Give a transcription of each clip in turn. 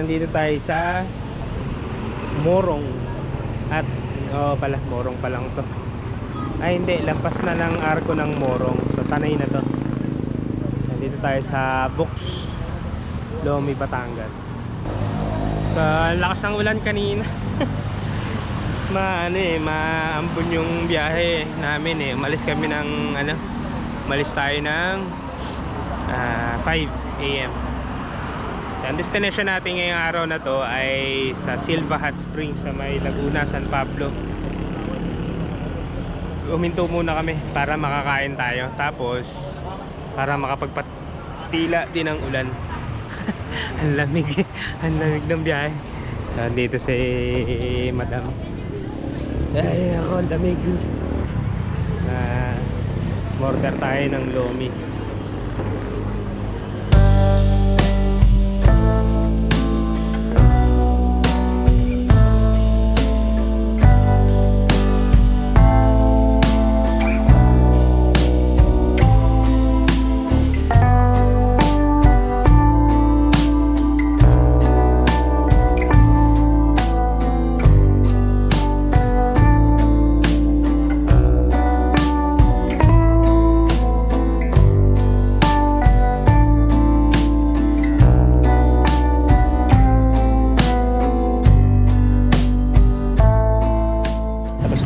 nandito tayo sa Morong. At pala, Morong pa lang to. Ay hindi, lampas na ng arko ng Morong. So tanay na to. Nandito tayo sa Books, Lomi, Batangas. So lakas ng ulan kanina. Maambon yung biyahe namin eh. Umalis kami ng umalis tayo ng 5 AM. Ang destination natin ngayong araw na to ay sa Silva Hot Springs sa may Laguna, San Pablo. Huminto muna kami para makakain tayo. Tapos para makapagpatila din ng ulan. Ang lamig ng biyahe. So, dito si Madam. Ay ako, ang lamig. Order tayo ng Lomi.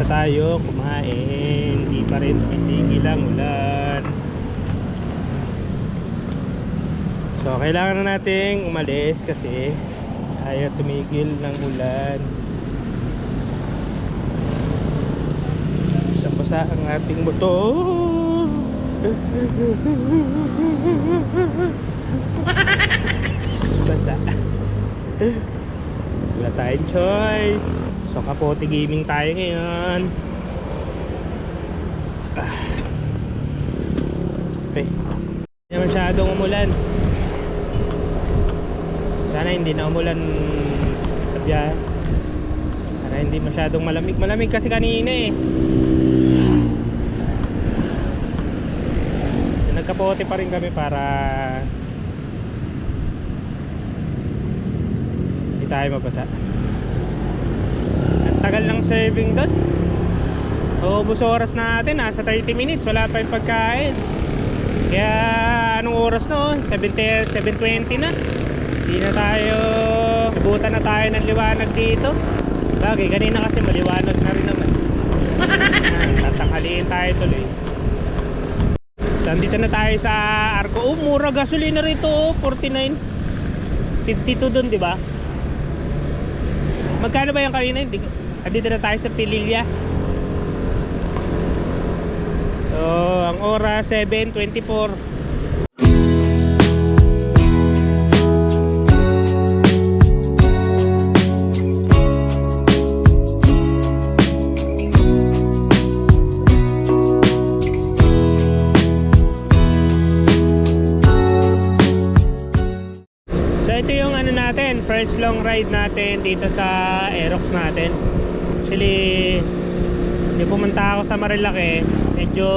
Tayo kumain, hindi pa rin titigil ang ulan. So kailangan na nating umalis kasi ayaw tumigil ng ulan. Basa ang ating motor. Basa. Wala tayong choice. So kapote gaming tayo ngayon. Okay. Hindi na masyadong umulan. Sana hindi na umulan sa biyahe. Sana hindi masyadong malamig. Malamig kasi kanina eh. So, nagkapote pa rin kami para hindi tayo mabasa. Tagal ng serving doon. Ubus oras natin, nasa 30 minutes wala pa yung pagkain. Kaya anong oras no? 7:20 na. Hindi na tayo, nabutan na tayo ng liwanag dito. Bagay, kanina kasi maliwanag na rin naman. Tatanghaliin tayo tuloy. So andito na tayo sa Arco. Mura gasolina rito, 49.52 doon, di ba? Magkano ba yung kanina? Andito na tayo sa Pililya. So ang oras 7:24. So ito yung natin, first long ride natin dito sa Aerox natin. Actually, hindi pumunta ako sa Marilake. Medyo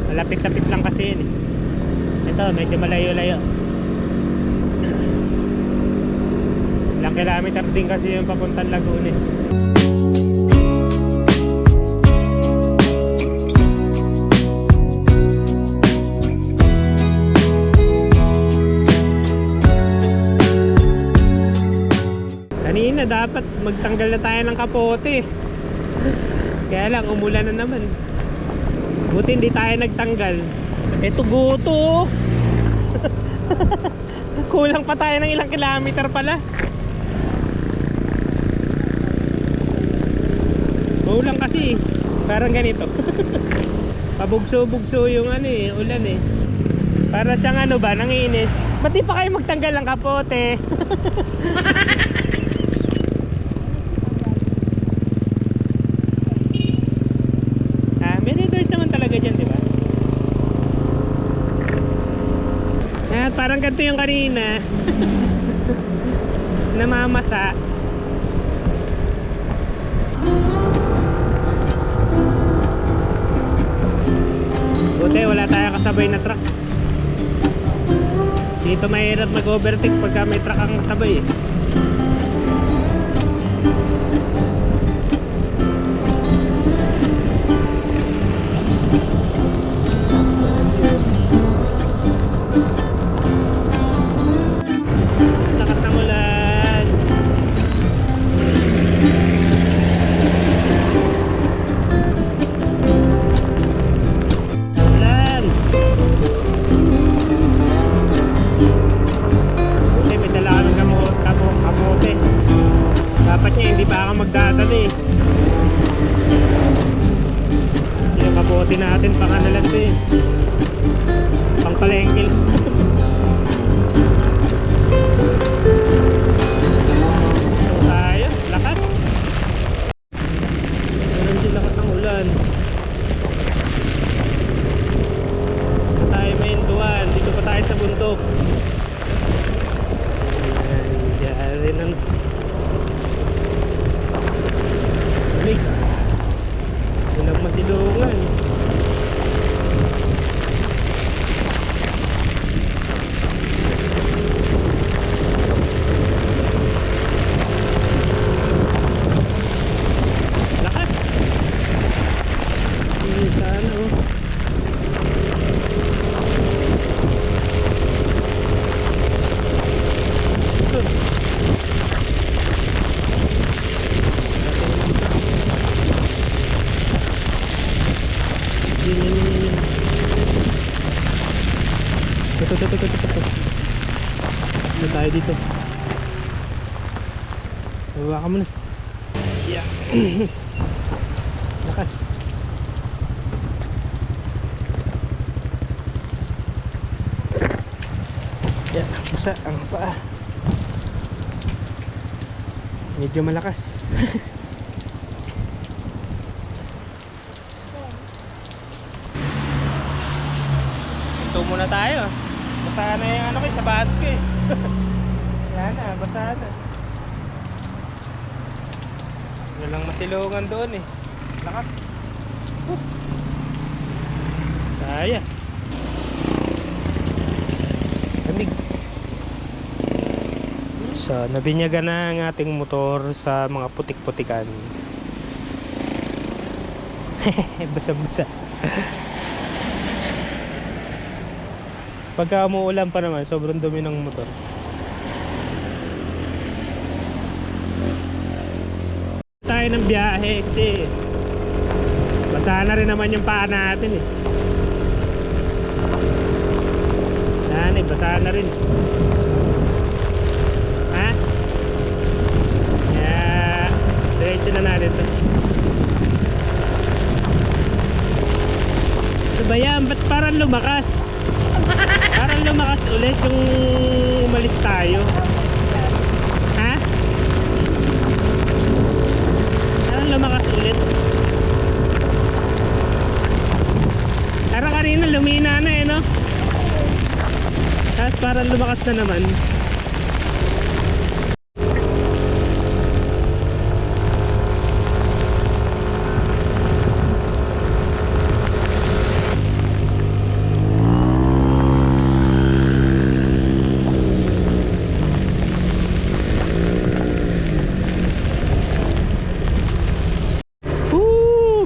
malapit-lapit lang kasi yun eh. Ito, medyo malayo-layo. Ilang kilometer din kasi yung papuntang Laguna eh. Kanina dapat magtanggal na tayo ng kapote. Kaya lang umulan na naman. Buti hindi tayo nagtanggal. Ito guto. Kulang pa tayo ng ilang kilometer pala. Kulang kasi. Parang ganito. Pabugso-bugso yung ulan eh. Para siyang nangiinis. Ba't di pa kayo magtanggal ng kapote? Parang ganito yung kanina. Namamasa. Buti wala tayo kasabay na truck. Dito mahirap mag-overtake pagka may truck ang kasabay eh. Lakas ng ulan. Ulan. Buti may dala ka ng kamote. Dapat niya hindi pa ako magdadala eh. Yung kamote natin pang ano lang to eh. Pang palengke lang. Tayo, lakas. Meron din lakas ang ulan. Dito tayo maintuan. Dito pa tayo sa bundok. Diyan rin ano. Balik. Unang masilungan. Lakas. Yun sana oh. Yun. Ito. Ito tayo dito. Bawa ka muna. Yeah. Lakas. Yeah, busa ang paa. Medyo malakas. Ito muna tayo. Basta na yung ano ko, sa bahas ko eh. Yan na, basta na. Walang masilungan doon eh. Lakas. Kaya. Lamig. So, nabinyagan na ang ating motor sa mga putik-putikan. Basa-basa. Pagka umuulan pa naman, sobrang dumi ng motor. Tayo ng biyahe kasi basa na rin naman yung paa natin eh. Yan eh, basa na rin. Ha? Kaya diretso na natin to. Ano ba yan? Ba't parang lumakas? Parang lumakas ulit yung umalis tayo. Ha? Parang lumakas ulit. Parang kanina lumina na eh no? Tapos parang lumakas na naman.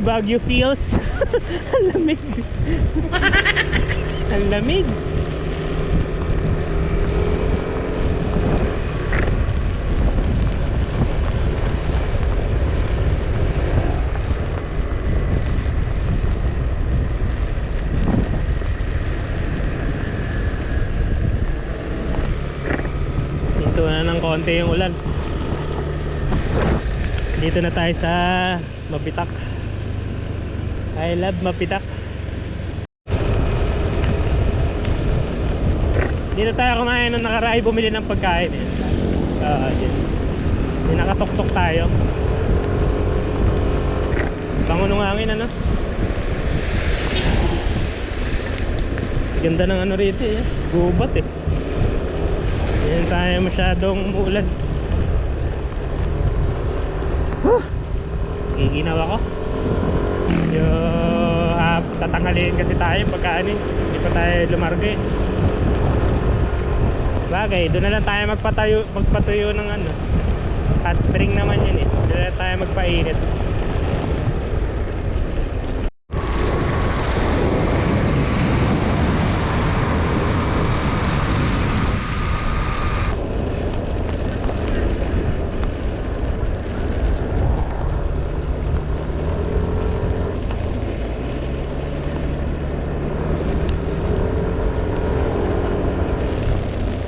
Baguio feels. Ang lamig. Ang lamig. Ito na ng konti yung ulan. Dito na tayo sa Mapitak. I love Mapitak. Dito tayo kumain nung nakaraan, bumili ng pagkain eh. Di nakatok-tok tayo. Bango ng hangin ano. Ganda ng ano rito eh. Gubat eh. Hindi tayo masyadong umuulan. Giginaw ako. Tatanghaliin kasi tayo pagkaan eh. Hindi pa tayo lumarga eh. Bagay, doon na lang tayo magpatuyo ng ano. Hot spring naman yun eh. Doon na lang tayo magpainit.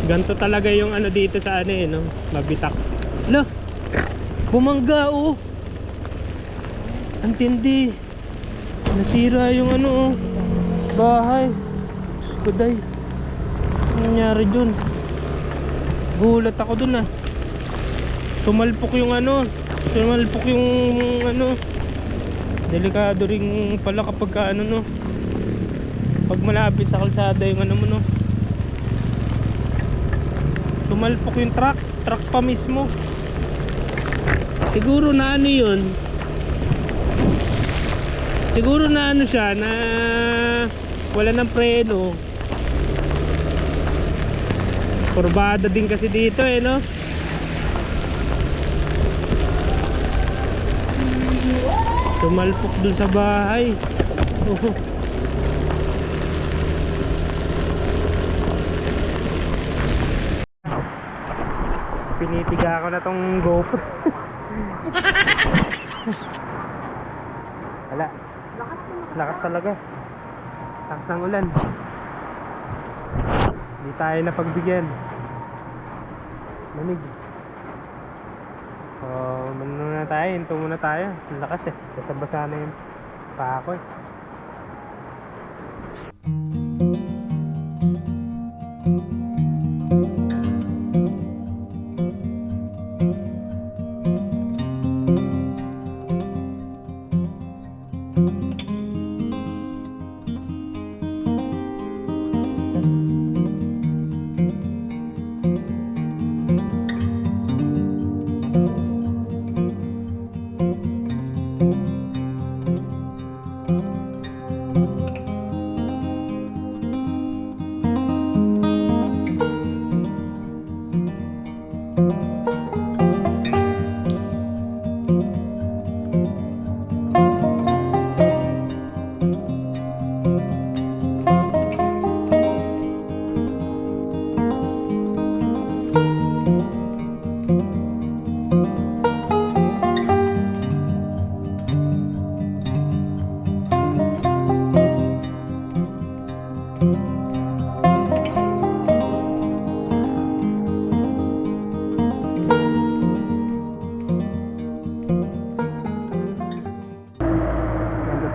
Ganto talaga yung ano dito sa ano eh, no? Mabitak. Lah! Bumangga oh! Antindi! Nasira yung ano oh, bahay. Skuday. Ano nangyari dun? Gulat ako dun ah. Sumalpok yung ano. Sumalpok yung ano. Delikado rin pala kapag ka, ano no. Pag malapit sa kalsada yung ano mo no. Sumalpok yung truck pa mismo. Siguro na ano yun. Siguro na ano siya, na wala ng preno. Kurbada din kasi dito eh no. Sumalpok dun sa bahay. Pinitiga ko na tong GoPro. Wala. Lakas talaga. Lakas ng ulan. Hindi tayo napagbigyan. Manig. Muna tayo. Hinto muna tayo. Lakas eh. Basa-basa na yung paa ko eh.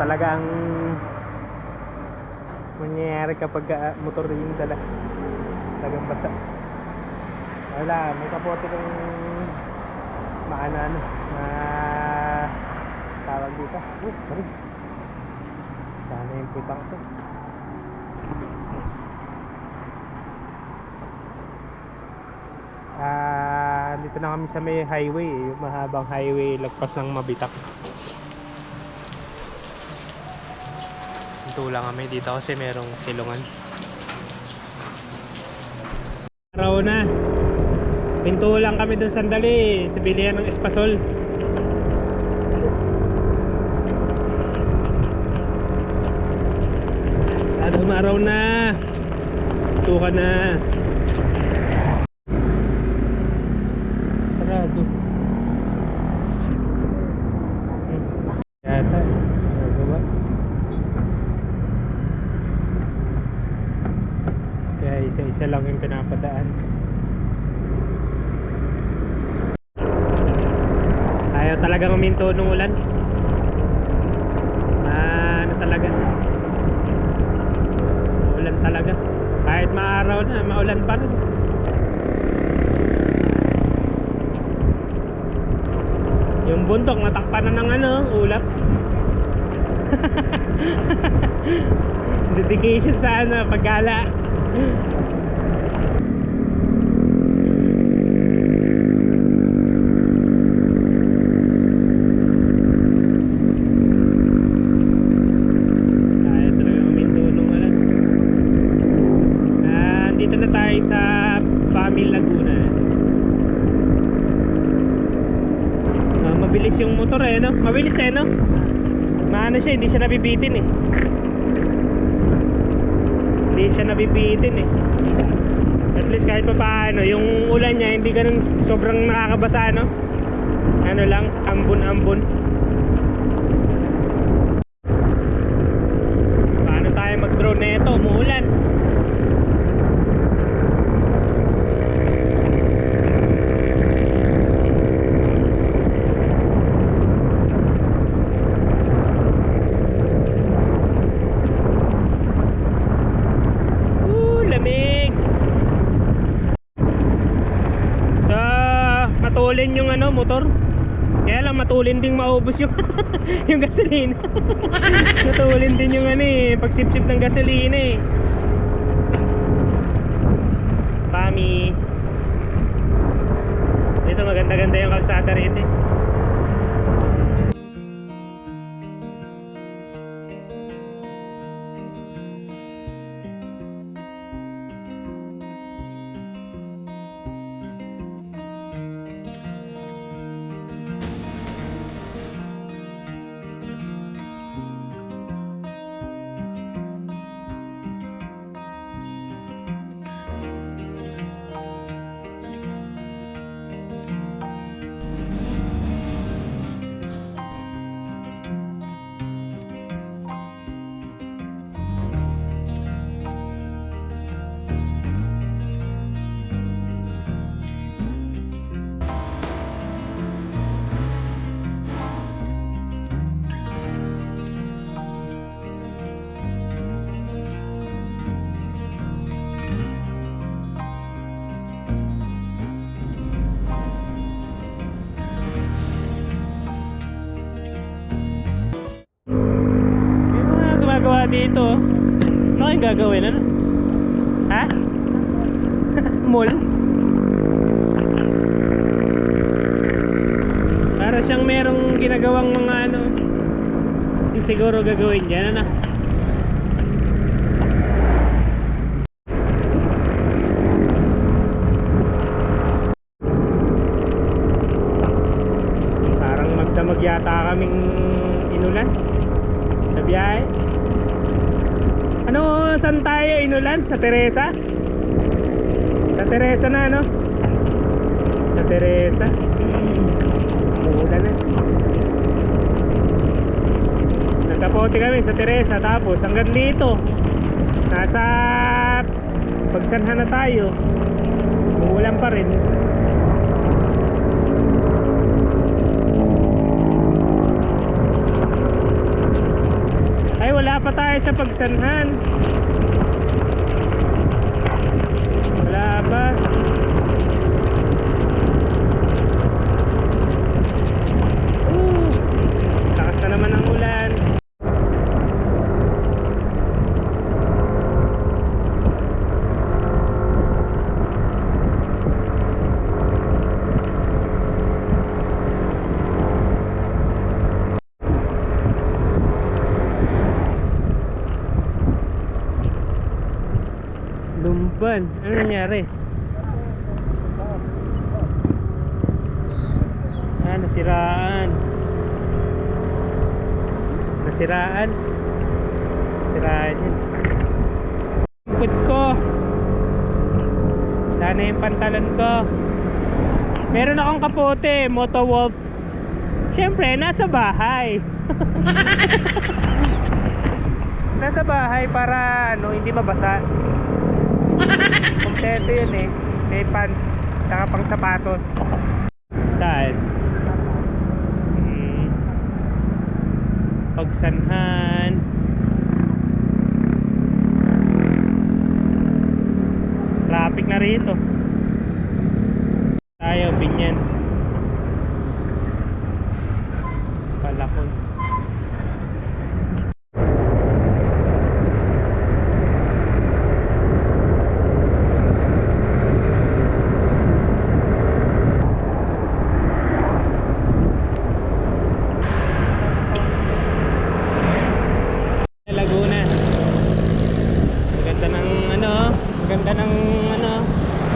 Talagang mangyayari kapag motor yung dala. Talagang basa. Wala, may kapote kong maano tawag dito. Sorry. Sana yung putang to. Dito na kami sa may highway, yung mahabang highway lagpas ng Mabitak. Pinto lang kami dito kasi merong silungan. Araw na. Pinto lang kami dun sandali sa bilihan ng espasol. Sana umaraw na. Pinto ka na. Sarado. Yata. Nagawa. Kaya isa-isa lang yung pinapadaan. Ayaw talaga huminto nung ulan. Ano talaga, maulan talaga. Kahit maaraw na, maulan pa rin. Yung bundok natakpan na ng ulap. Dedication sa paggala. mabilis yung motor eh, no? Mabilis eh, no? Maano siya, hindi siya nabibitin eh. Hindi siya nabibitin eh. At least kahit pa paano, yung ulan niya hindi ganun sobrang nakakabasa, no? Ano lang, ambon-ambon. Paano tayo mag-drone na ito? Umuulan. Lamig. Matulin yung ano, motor. Kaya lang matulin ding maubos yung yung gasolina. Matulin din yung ano eh, pagsipsip ng gasolina eh. Pami. Dito maganda-ganda yung kalsada rito eh. Gumagawa dito. Ano kayong gagawin? Ano? Ha? Mall? Para siyang merong ginagawang mga ano. Siguro gagawin dyan. Ano? Parang magdamag yata kaming inulan sa biyahe. Ano, saan tayo inulan? Sa Teresa? Sa Teresa na, no? Sa Teresa. Umuulan na. Nagkapote kami sa Teresa. Tapos hanggang dito nasa Pagsanhan na tayo. Umuulan pa rin. Ay, wala pa tayo sa Pagsanhan. Wala pa. Lakas na naman ang ulan. Lumban, ano nangyari? Nasiraan. Siraan yun. Put ko. Sana yung pantalon ko. Meron akong kapote, Moto Wolf. Syempre, nasa bahay. Nasa bahay para ano, hindi mabasa. Kompleto yun eh. May pants, saka pang sapatos. Saan? Pagsanhan. Traffic na rito. Tayo, Binyan. Palakon. Laguna. Maganda ng ano, maganda ng ano,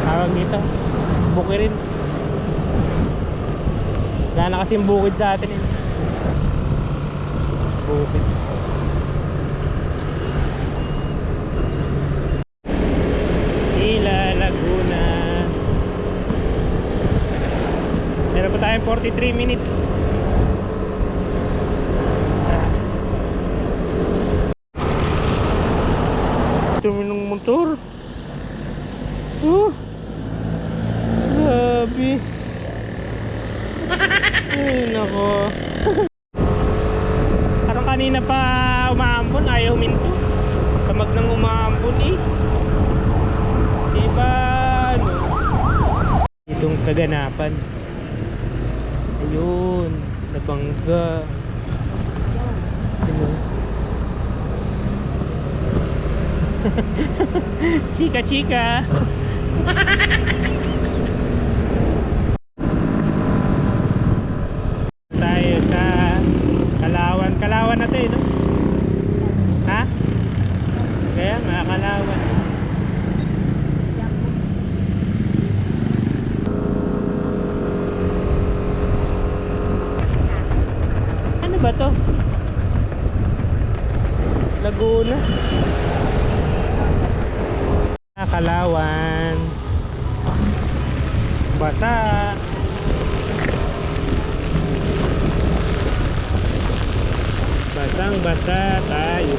tawag dito, Bukirin. Gana kasi kasing bukid sa atin eh. Bukid. Ila, Laguna. Meron pa tayong 43 minutes. Dumi ng motor. Grabe. Ay nako. Parang kanina pa umaambon, ayaw minto. Tamag nang umaambon eh. Diba ano? Itong kaganapan. Ayun, nabangga. Ano? Chika chika. Tayo sa Kalawan. Kalawan na to eh, no? Ha? Kaya nga, Kalawan. Ano ba to? Laguna. Kalawan. Basa. Basang basa tayo.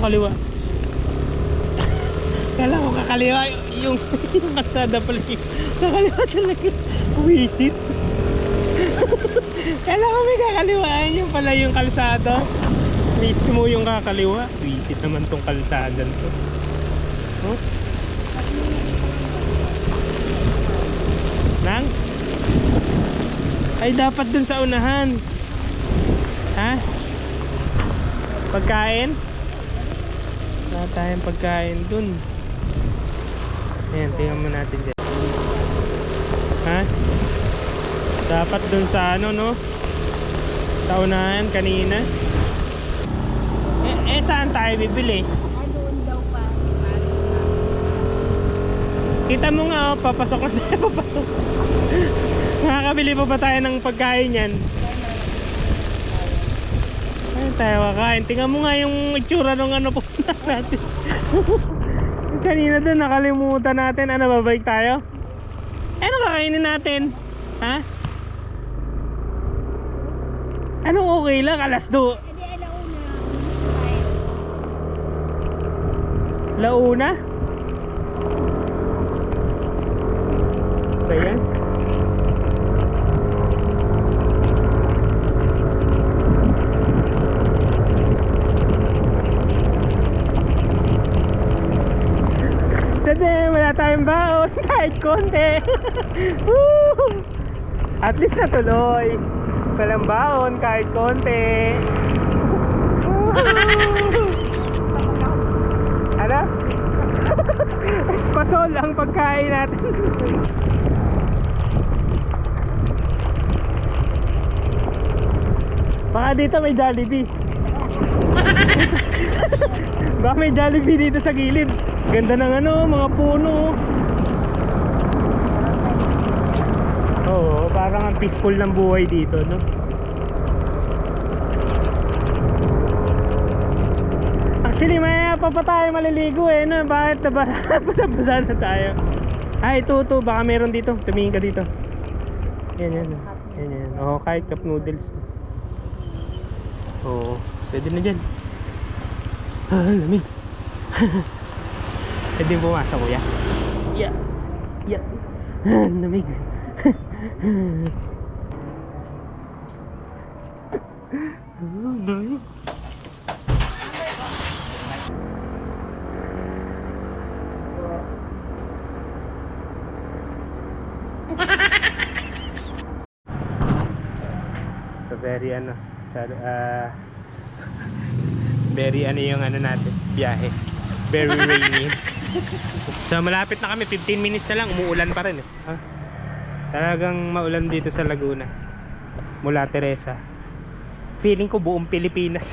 Kaliwa. Kala ko kakaliwa yung kalsada pala yung kakaliwa talaga. Wisit. Kala ko may kakaliwaan yung pala yung kalsada. Mismo yung kakaliwa. Wisit naman tong kalsada to. Oh? Nang? Ay dapat dun sa unahan. Ha? Pagkain? Wala tayong pagkain dun. Ayan, tingnan mo natin dyan. Ha? Dapat dun sa ano, no? Sa unahan kanina. Saan tayo bibili? Doon daw pa. Kita mo nga, oh, papasok na tayo, papasok. Makakabili pa ba tayo ng pagkain yan? Ayun tayo kakain. Tingnan mo nga yung itsura ng ano pupunta natin. Kanina doon nakalimutan natin. Ano, babalik tayo? Ano kakainin natin? Ha? Anong okay lang? Alas 2. Hindi, alauna. Launa? Ba yan? Wala tayong baon kahit konti. At least natuloy. Walang baon kahit konti. Ano? Fishball ang pagkain natin. Baka dito may Jollibee. Baka may Jollibee dito sa gilid. Ganda ng ano, mga puno. Oo, parang ang peaceful ng buhay dito, no? Actually, maya pa tayo maliligo eh, no? Bakit na ba? Basa-basa na tayo. Ay, ito, baka meron dito. Tumingin ka dito. Yan. Oo, kahit cup noodles. Oo, pwede na dyan. Ah, lamig. Pwede pumasok, kuya. Yeah. Lamig. Lamig. So very very yung ano natin, biyahe. Very rainy. So malapit na kami, 15 minutes na lang, umuulan pa rin eh. Talagang maulan dito sa Laguna. Mula Teresa. Feeling ko buong Pilipinas.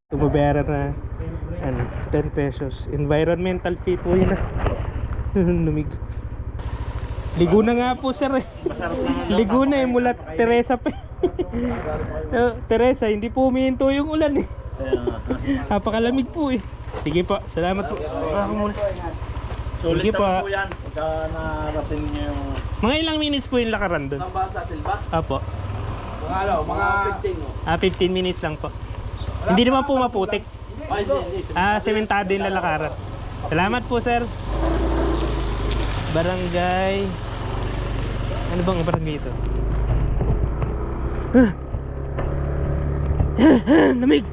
Tumubera na 10 pesos. Environmental fee po yun. Lumig. Ligo na nga po sir. Ligo na eh mula Teresa pa. Teresa, hindi po humihinto yung ulan eh. Napakalamig po eh. Sige po, salamat po. Sige po. Pagka narating niyo yung... Mga ilang minutes po yung lakaran doon? Saan ba? Sa Silva? Apo. Mga 15 15 minutes lang po. Hindi naman po maputik. Sementado yung lalakaran. Salamat po sir. Barangay. Ano bang barangay ito? Lamig.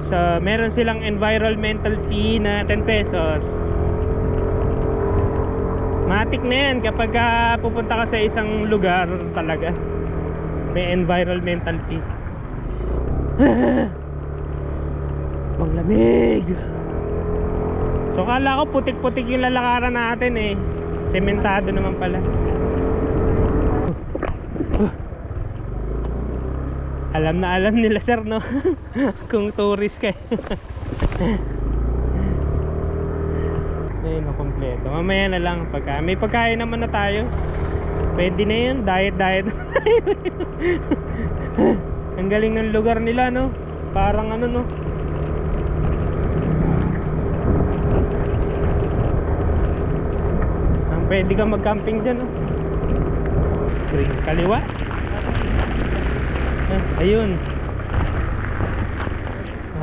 So meron silang environmental fee na 10 pesos. Matik na yan kapag pupunta ka sa isang lugar talaga. May environmental fee. Ang lamig. So kala ko putik-putik yung lalakaran natin eh. Sementado naman pala. Alam na alam nila sir no. Kung tourist ka. Ayun, kompleto. Mamaya na lang pagka may pagkain naman na tayo. Pwede na yun, diet. Ang galing ng lugar nila no. Parang ano no. Ang pwede ka mag-camping dyan no. Spring kaliwa. Ayun.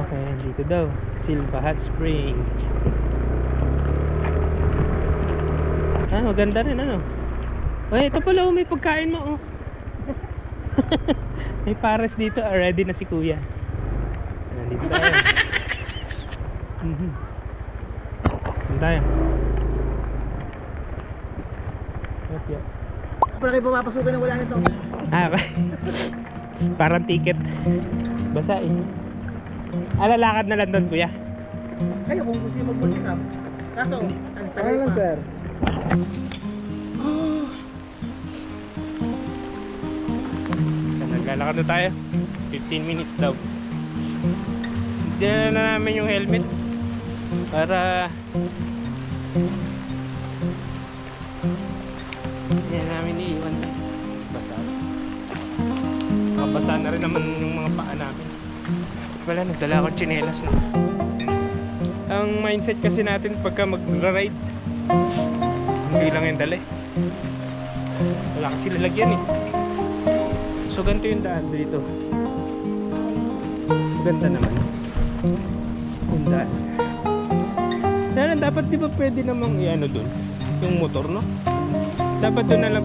Okay, dito daw. Silva Hot Spring. Maganda rin ano. Ay, ito pala may pagkain mo oh. May pares dito, ready na si kuya. Nandito tayo. Nandito tayo. Yep. Para kayo papapasukin na wala nito. Okay. Parang ticket. Basa eh. Lalakad na lang doon kuya. Kayo kung gusto yung mag-multi cam. Kaso, ang tagal pa. Sir? So naglalakad na tayo. 15 minutes daw. Diyan na namin yung helmet. Para yan namin iiwan. Basa. Mabasa na rin naman yung mga paa namin. Wala, nagdala akong tsinelas na. Ang mindset kasi natin pagka magra-rides, hindi lang yung dala eh. Wala kasi lalagyan eh. So ganito yung daan dito. Ganda naman yung daan. Dahil dapat di ba pwede namang i-ano dun yung motor no? Dapat doon na lang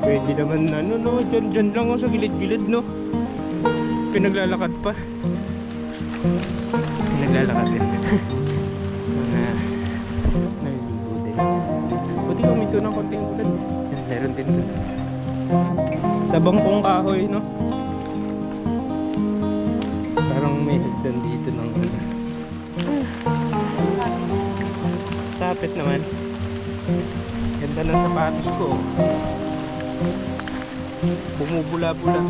pwede naman ano no, dyan lang sa gilid-gilid no. Pinaglalakad pa. Pinaglalakad din. Mga naliligo din. Buti huminto ng konting ulan. Meron din doon. Sa bangkong kahoy, no? Parang may hagdan dito ng ulan. Sapit naman. Ganda ng sapatos ko. Bumubula-bula.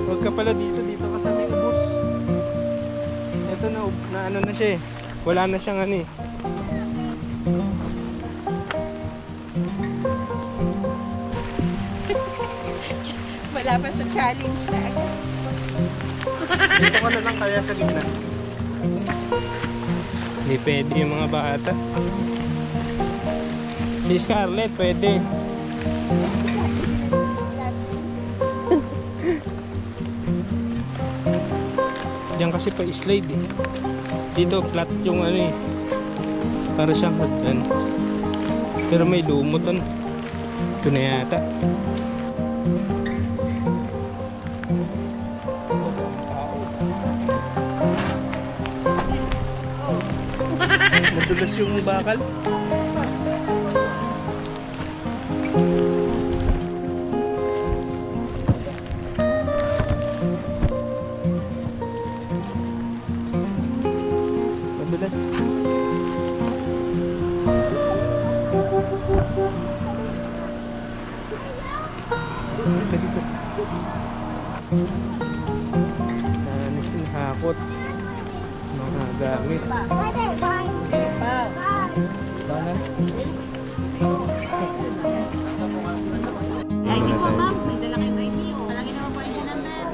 Huwag ka pala dito ka sa may ubos. Ito na ano na siya eh. Wala na siyang ano eh. Wala pa sa challenge na agad. Dito ka na lang kaya sa gitna. Hindi pwede yung mga bata. Si Scarlett pwede. Diyan kasi pa slide eh. Dito flat yung ano eh. Para siyang hagdan. Pero may lumutan. Ito na yata. Madulas yung bakal. Madulas. Dito. Nakakot. Mga gamit. Banan. Ay, di po ma'am, may dala kayong ID. Palagi naman po ID number.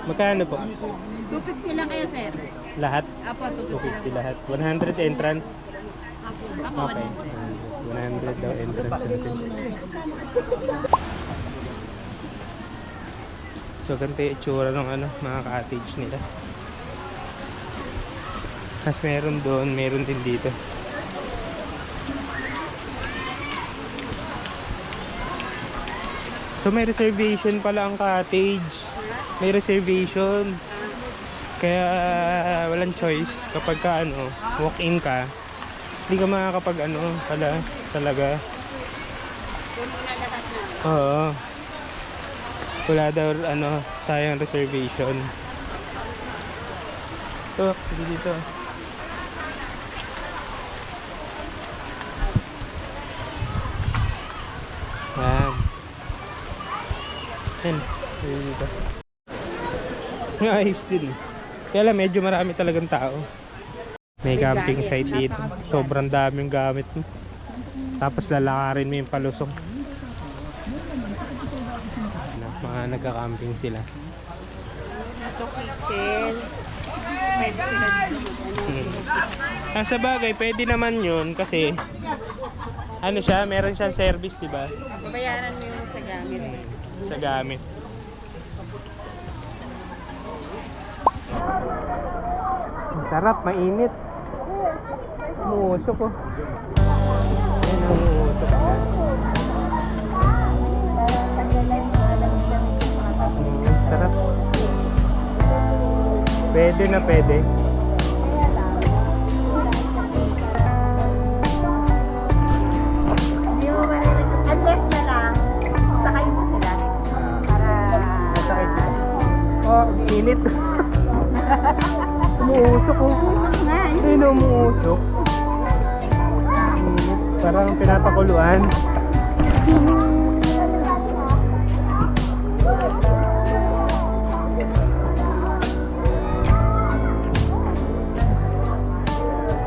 Magkano po? 250 lang kayo, sir. Lahat? Apo, 250 lahat. 100 entrance. Apo, Okay. 100 daw entrance natin. So ganito yung itsura ng ano, mga cottage nila. Tapos meron doon, meron din dito. So may reservation pala ang cottage. May reservation. Kaya walang choice kapag ka ano, walk-in ka. Hindi ka makakapag ano pala talaga. Oo. Wala daw ano tayong reservation. So, dito. Yan. Yan. Dito. Ayos din. Kaya lang medyo marami talagang tao. May camping site dito. Sobrang daming gamit mo. Tapos lalakarin mo yung palusong. Mga nagka-camping sila. Ito kitchen. Pwede sila dito. Sa bagay, pwede naman yun kasi ano siya, meron siyang service, di ba? Babayaran mo yung sa gamit. Sa gamit. Ang sarap, mainit. Umuusok ko. Ayun ang umuusok na. Sarap. Pwede na pwede. Unless na lang, sakay mo sila. Para... Oh, init. Umuusok ko. Ayun umuusok. Init. Parang pinapakuluan.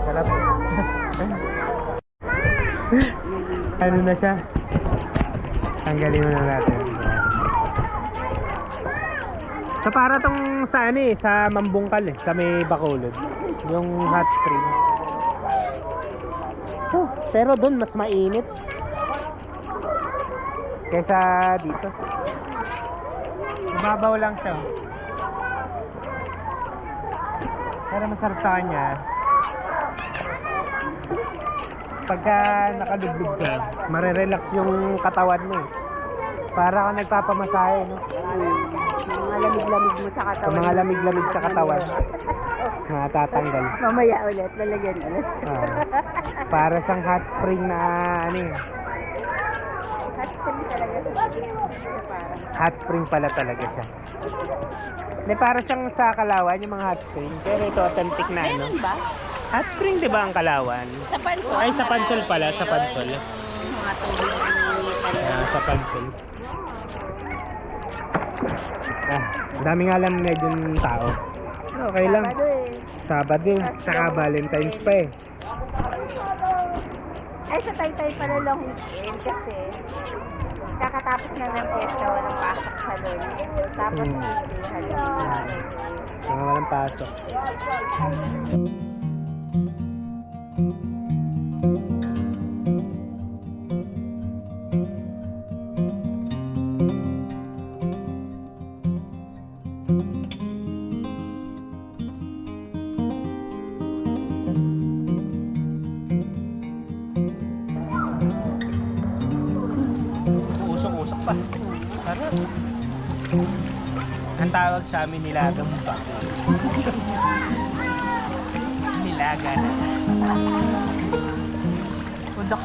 Sarap. Ano na siya? Tanggalin mo na natin. So para tong sa ano eh, sa Mambungkal eh, sa may Bacolod. Yung hot spring. Pero doon mas mainit kaysa dito. Mababaw lang siya. Pero masarap sa kanya. Pagka nakalublog ka, marirelax yung katawan mo eh. Para ka nagpapamasahe, no? Mga lamig-lamig mo sa Sa katawan. mga lamig-lamig sa katawan. Matatanggal. Mamaya ulit, lalagyan ulit. Ah. Para siyang hot spring na ano eh. Hot spring talaga sa parang. Hot spring pala talaga siya. Hindi, para siyang sa Kalawan, yung mga hot spring. Pero ito, authentic na ano. Meron ba? Hot spring, di ba ang Kalawan? Sa Pansol? Ay, sa Pansol pala, sa Pansol. Mga tubig na Sa Pansol. Daming alam medyo ng tao. Okay lang. Sabado eh. Sabado, saka Valentine's pa eh. Ay, sa Taytay pala long weekend kasi kakatapos na ng fiesta, walang pasok sa loob. Tapos Halloween. Mga walang pasok. Usok-usok pa. Sarap. Ang tawag sa amin nilagang pa. Nilaga na. Udok.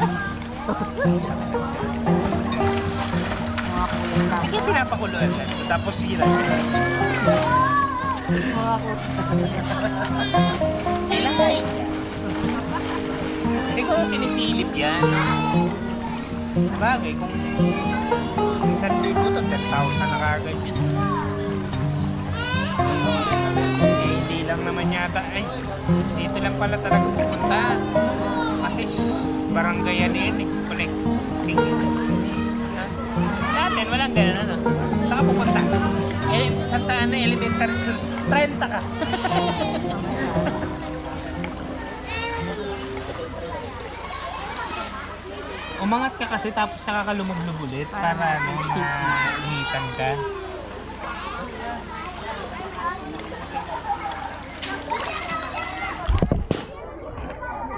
Hindi pinapakuluan lang. Tapos sila. Ilang kain yan? Hindi ko sinisilip yan. Sabagay, kung 1,000 to 10,000 na kagad yun. Eh, hindi lang naman yata. Ay, dito lang pala talaga pupunta. Kasi barangay yan yun eh. Collecting. Natin, walang ganun ano. Saka pupunta. Santa Ana Elementary School. 30 ka. Umangat ka kasi tapos saka ka lumublog ulit para ano, mainitan ka.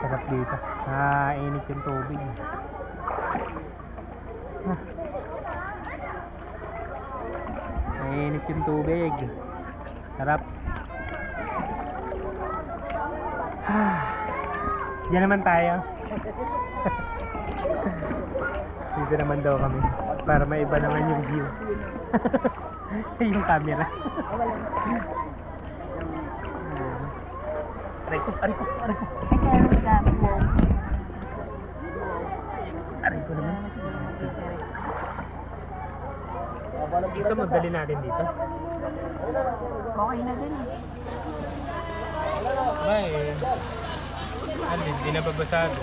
Sarap dito. Init yung tubig. Init yung tubig. Sarap. Diyan naman tayo. Dito naman daw kami para maiba naman yung view. Yung camera. Aray ko. Ay, kaya ang dami mo. Aray ko naman. Gusto mo dali natin dito? Okay na din eh. Bye. Ano, hindi na babasado.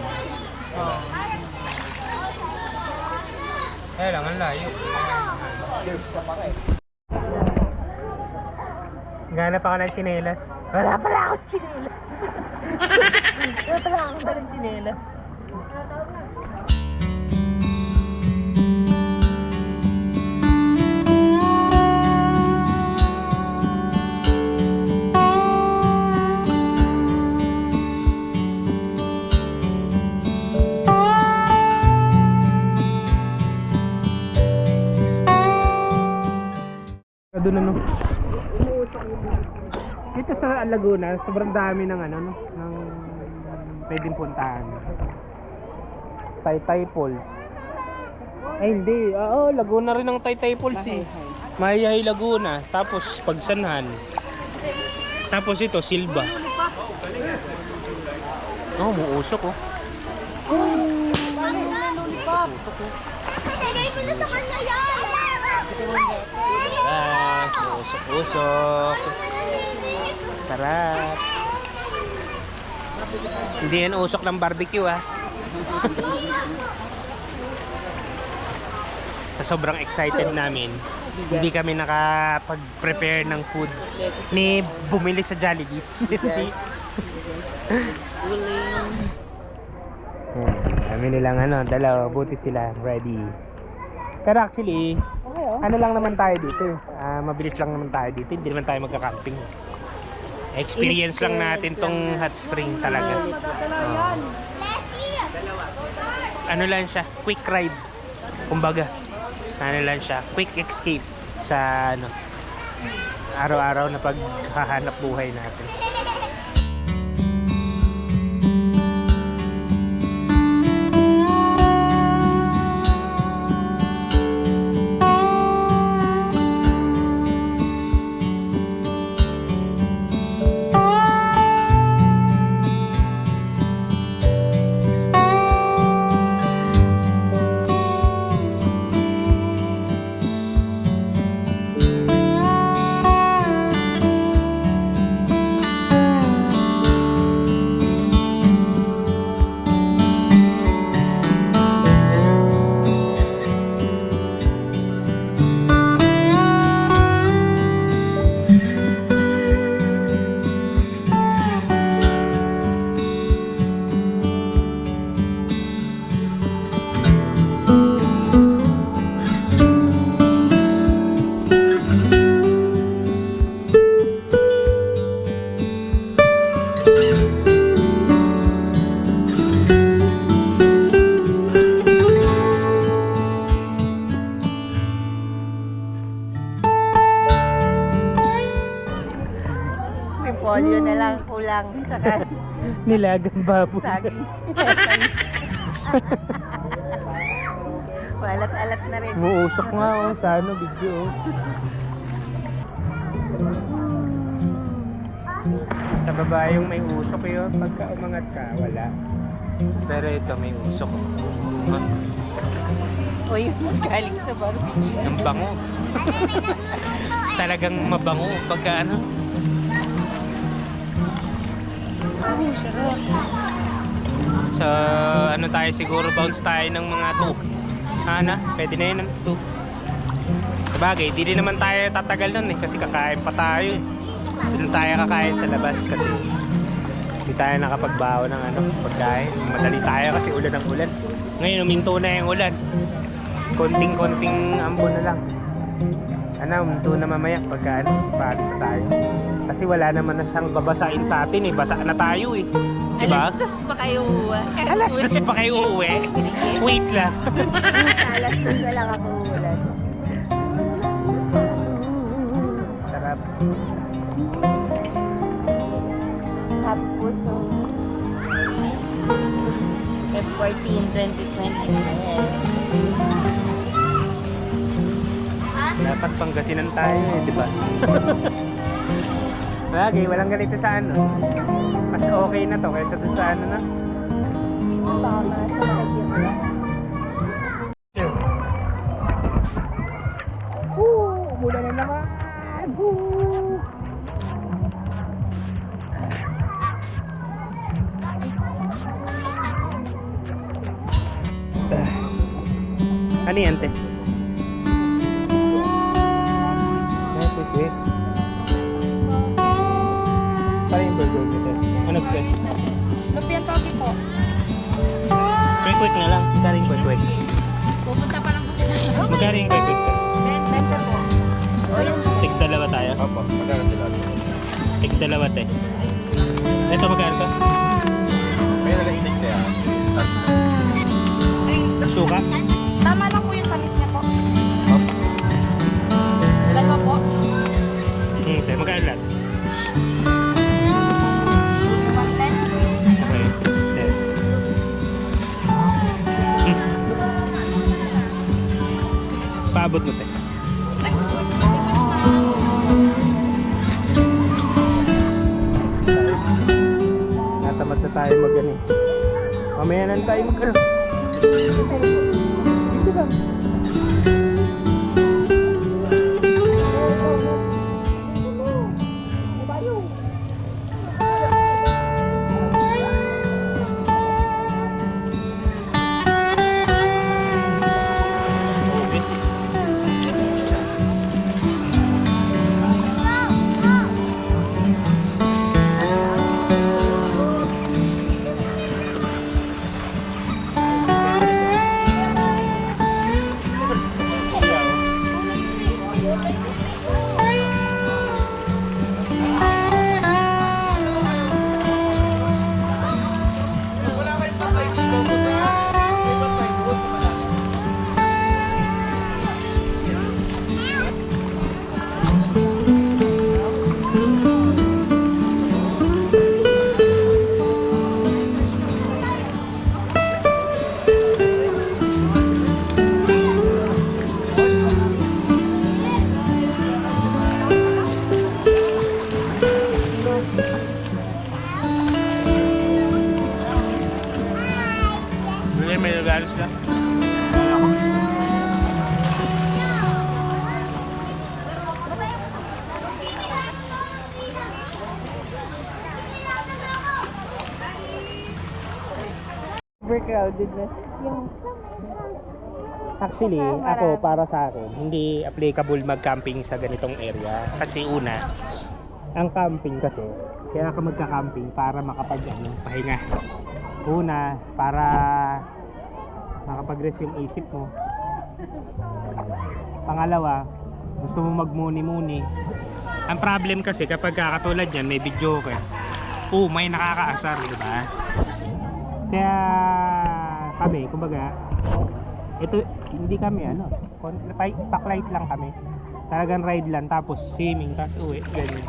Oo. Kaya lang, ang layo. Ganap ako ng tsinelas. Wala pala ako tsinelas. Wala pala ako ng tsinelas. Doon ano. Dito sa Laguna, sobrang dami ng ano, no, ng pwedeng puntahan. Taytay Falls. Ay hindi, oo, Laguna rin ang Taytay Falls eh. Mahihay Laguna, tapos Pagsanhan. Tapos ito, Silva. Oh, muusok oh. Usok-usok. Sarap. Hindi yan usok ng barbecue ah. Sobrang excited namin. Hindi kami nakapag-prepare ng food. Ni bumili sa Jollibee. Hindi. Kami nilang ano, dalawa, buti sila, ready. Pero actually, ano lang naman tayo dito eh. Mabilis lang naman tayo dito. Hindi naman tayo magka-camping. Experience lang natin tong hot spring talaga. Oo. Ano lang siya, quick ride. Kumbaga, ano lang siya, quick escape sa ano, araw-araw na paghahanap buhay natin. Repolyo na lang kulang. Saka Nilagang baboy. saging. Walat-alat na rin. Umuusok nga oh, sa ano, video oh. Sa baba yung may usok yun, pagka umangat ka, wala. Pero ito may usok. O yung galing sa barbecue. Ang bango. Talagang mabango pagka ano. Oh, sarap. So, ano tayo siguro, bounce tayo ng mga 2. Ana, pwede na yun ng 2. Sabagay, di din naman tayo tatagal nun eh, kasi kakain pa tayo eh. Doon tayo kakain sa labas kasi hindi tayo nakapagbawa ng ano, pagkain. Madali tayo kasi ulan ng ulan. Ngayon, uminto na yung ulan. Konting-konting ambon na lang. Ano, uminto na mamaya pagka ano, paano na tayo. Kasi wala naman na siyang babasain sa atin eh, basa na tayo eh. Diba? Alas 2 pa kayo uuwi. Alas 2 pa kayo uuwi. Wait lang. Alas 2 na lang ako uulan. Sarap. Puso. F14 2026. Dapat Pangasinan tayo eh, di ba? Bagay, walang ganito sa ano. Mas okay na to kaysa sa ano na. Baka mga sa makikita. Umulan na naman. Ano yan, te? Ay, quick. Para yung burger nito. Ano te? Lupian togi po. Quick na lang. Magkano yung quick? Pupunta pa lang po sila. Magkano yung quick te? 20 po. O yung Tig dalawa tayo? Opo, magkano sila? Tig dalawa, te. Ito magkano to? May nalastig na yan. Suka? tama lang po yung tamis niya po. Dalawa po. Te. Magkano lahat? 110. Okay. Te. Paabot mo, te. Natamad na tayo mag-ano. Mamaya na tayo mag-ano. Dito ba? Super crowded na. Yung Actually, Marami. ako para sa akin, hindi applicable mag-camping sa ganitong area. Kasi una, ang camping kasi, kaya ka magka-camping para pahinga. Una, para makapag-rest yung isip mo. Pangalawa, gusto mo magmuni-muni. Ang problem kasi kapag katulad yan, may video ka. May nakakaasar, di ba? Kaya kami, kumbaga, ito hindi kami backlight lang kami. Talagang ride lang tapos swimming tapos uwi, ganyan.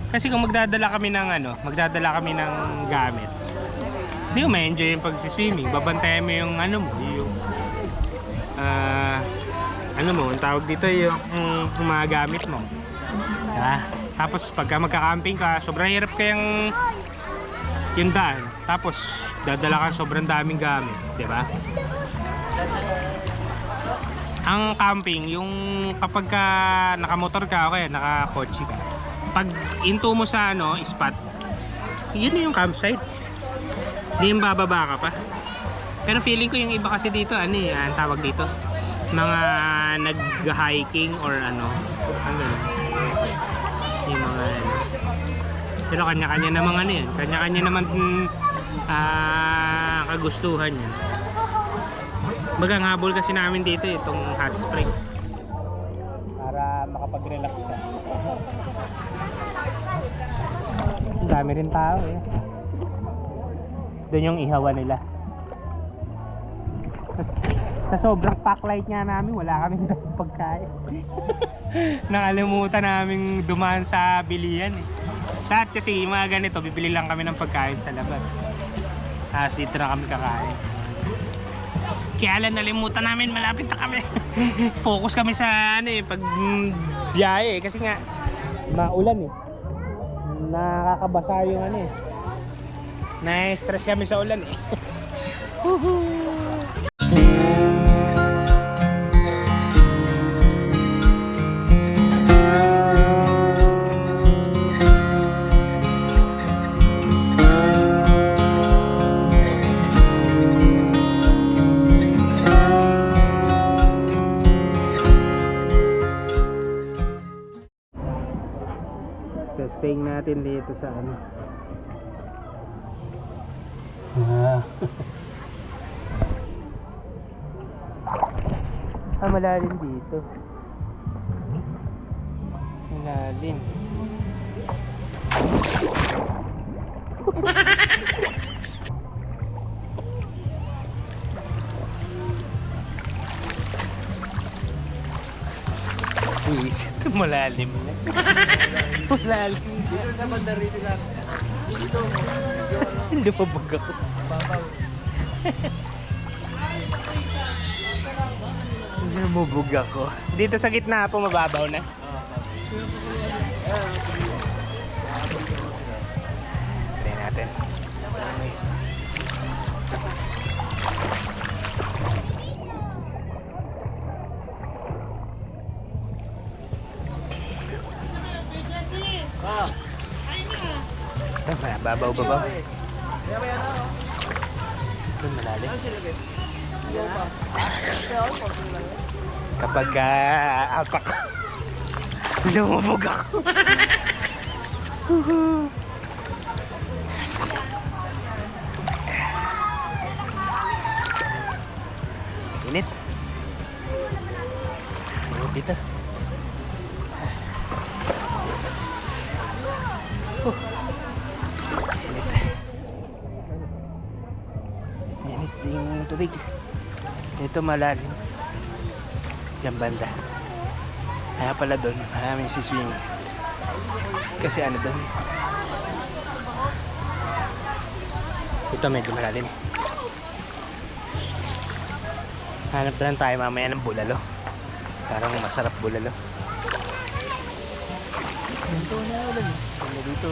Kasi kung magdadala kami ng gamit. Hindi mo ma-enjoy yung pag-swimming. Babantayan mo yung yung ang tawag dito yung mga gamit mo. Diba? Tapos pagka magka-camping ka, sobrang hirap kayang yung daan. Tapos dadala ka sobrang daming gamit, 'di ba? Ang camping, yung kapag ka nakamotor ka o kaya nakakotse ka, pag into mo sa spot, yun na yung campsite. Hindi yung bababa ka pa. Pero feeling ko yung iba kasi dito, ang tawag dito, mga nag-hiking or ano ganun. Yung mga pero kanya-kanya namang yan. Kanya-kanya naman kagustuhan yan. Bagang habol kasi namin dito itong hot spring para makapag-relax ka. Ang dami rin tao doon yung ihawa nila. Sa sobrang packlight nga namin, wala kaming pagkain. Nakalimutan naming dumaan sa bilihan Lahat kasi mga ganito, bibili lang kami ng pagkain sa labas. Tapos dito na kami kakain. Kaya lang nalimutan namin, malapit na kami. Focus kami sa pag biyahe kasi nga maulan nakakabasa yung na-stress kami sa ulan Staying natin dito sa malalim dito. Malalim. Buisit, malalim na. Malalim. Dito sa banda rito lang. Dito. Hindi pa baga ko. Hindi na mabug ako. Dito sa gitna po mababaw na. Try natin. Babaw. Ito malalim. Kapag apak lumubog ako. Init. Dito. Init yung tubig. Ito malalim. Diyan banda. Kaya pala doon, maraming siswing. Kasi doon. Ito medyo malalim. Hanap na lang tayo mamaya ng bulalo. Parang masarap bulalo. Ito na ulan. Ano dito?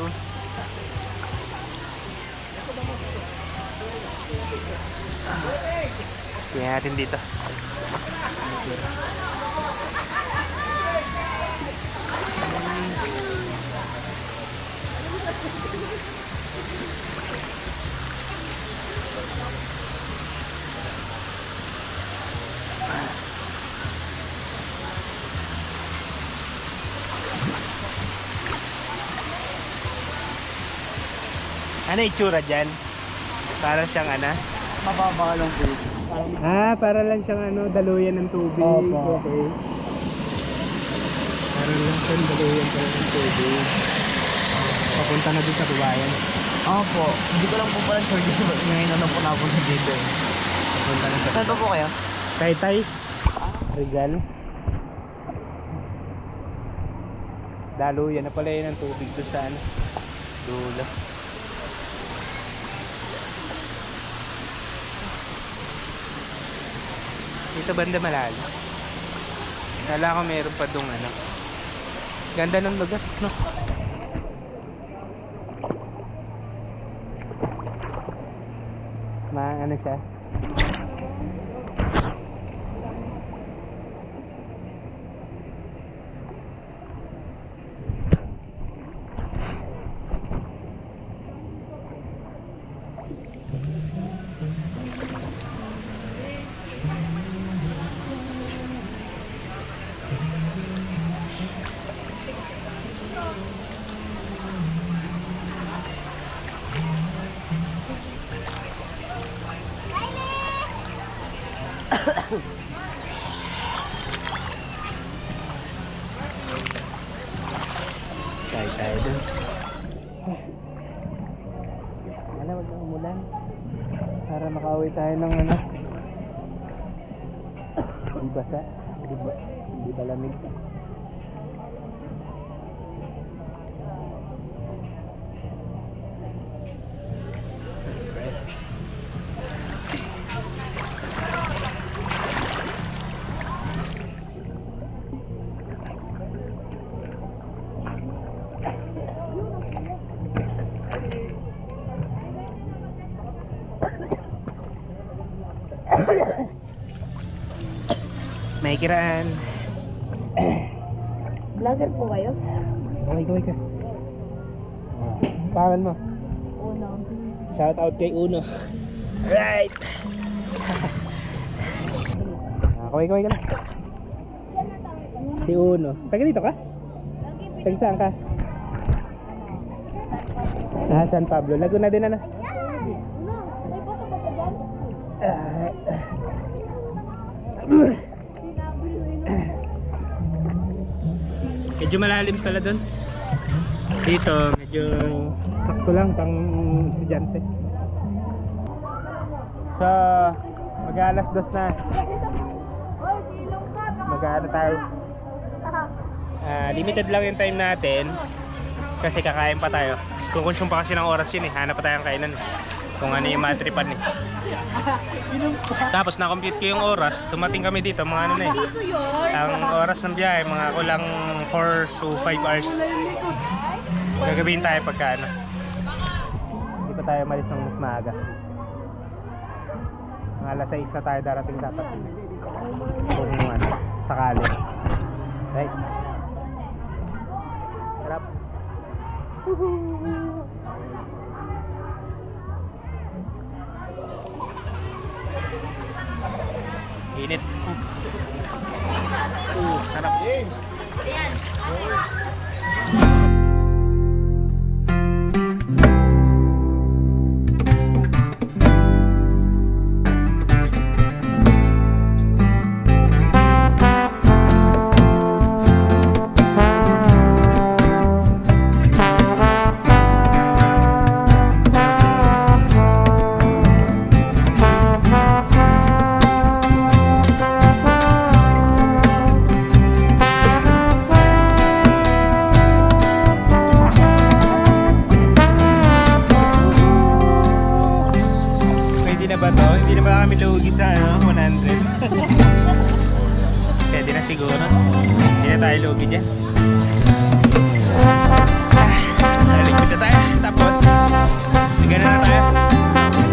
Tingnan natin dito. Ano itsura dyan? Para siyang ano? Mababa lang po. Para lang siyang ano, daluyan ng tubig. Opo. Okay. Para lang siyang daluyan pala ng tubig. Papunta na dun sa babayan. Opo. Hindi ko lang po pala sure dito. Ngayon na po napunta dito. Papunta na sa Saan pa po kayo? Taytay. Rizal. Daluyan na pala yun ng tubig doon sa ano. Dulo. Dito banda malalim. Kala ko meron pa dong ano. Ganda ng lugar, no? Ano siya? Kahit tayo dun. Wag na umulan. Para makauwi tayo ng ano. Di basa. Di ba lamig. May kiraan. Vlogger po kayo? Kaway ka. Pangalan mo? Uno. Shout out kay Uno. Right. Kaway ka na. Si Uno. Taga dito ka? Taga saan ka? San Pablo. Laguna din ano? Uno, may boto ba po dyan? Medyo malalim pala doon. Dito medyo sakto lang pang estudyante. So mag-alas 2 na. Mag-ano tayo. Limited lang yung time natin kasi kakain pa tayo. Kukonsume pa kasi ng oras yun eh. Hanap pa tayong kainan kung ano yung matripan eh. Tapos na-compute ko yung oras. Dumating kami dito mga ano na eh. Ang oras ng biyahe mga kulang 4 to 5 hours. Gagabihin tayo pagka ano. Hindi pa tayo malis ng mas maaga. Mga alas 6 na tayo darating dapat. Kung ano, sakali. Right? Sarap. Init. Sarap. Hindi na ba kami lugi sa 100? Pwede na siguro. Hindi na tayo lugi dyan. Naligpit na tayo. Tapos, nagana na tayo.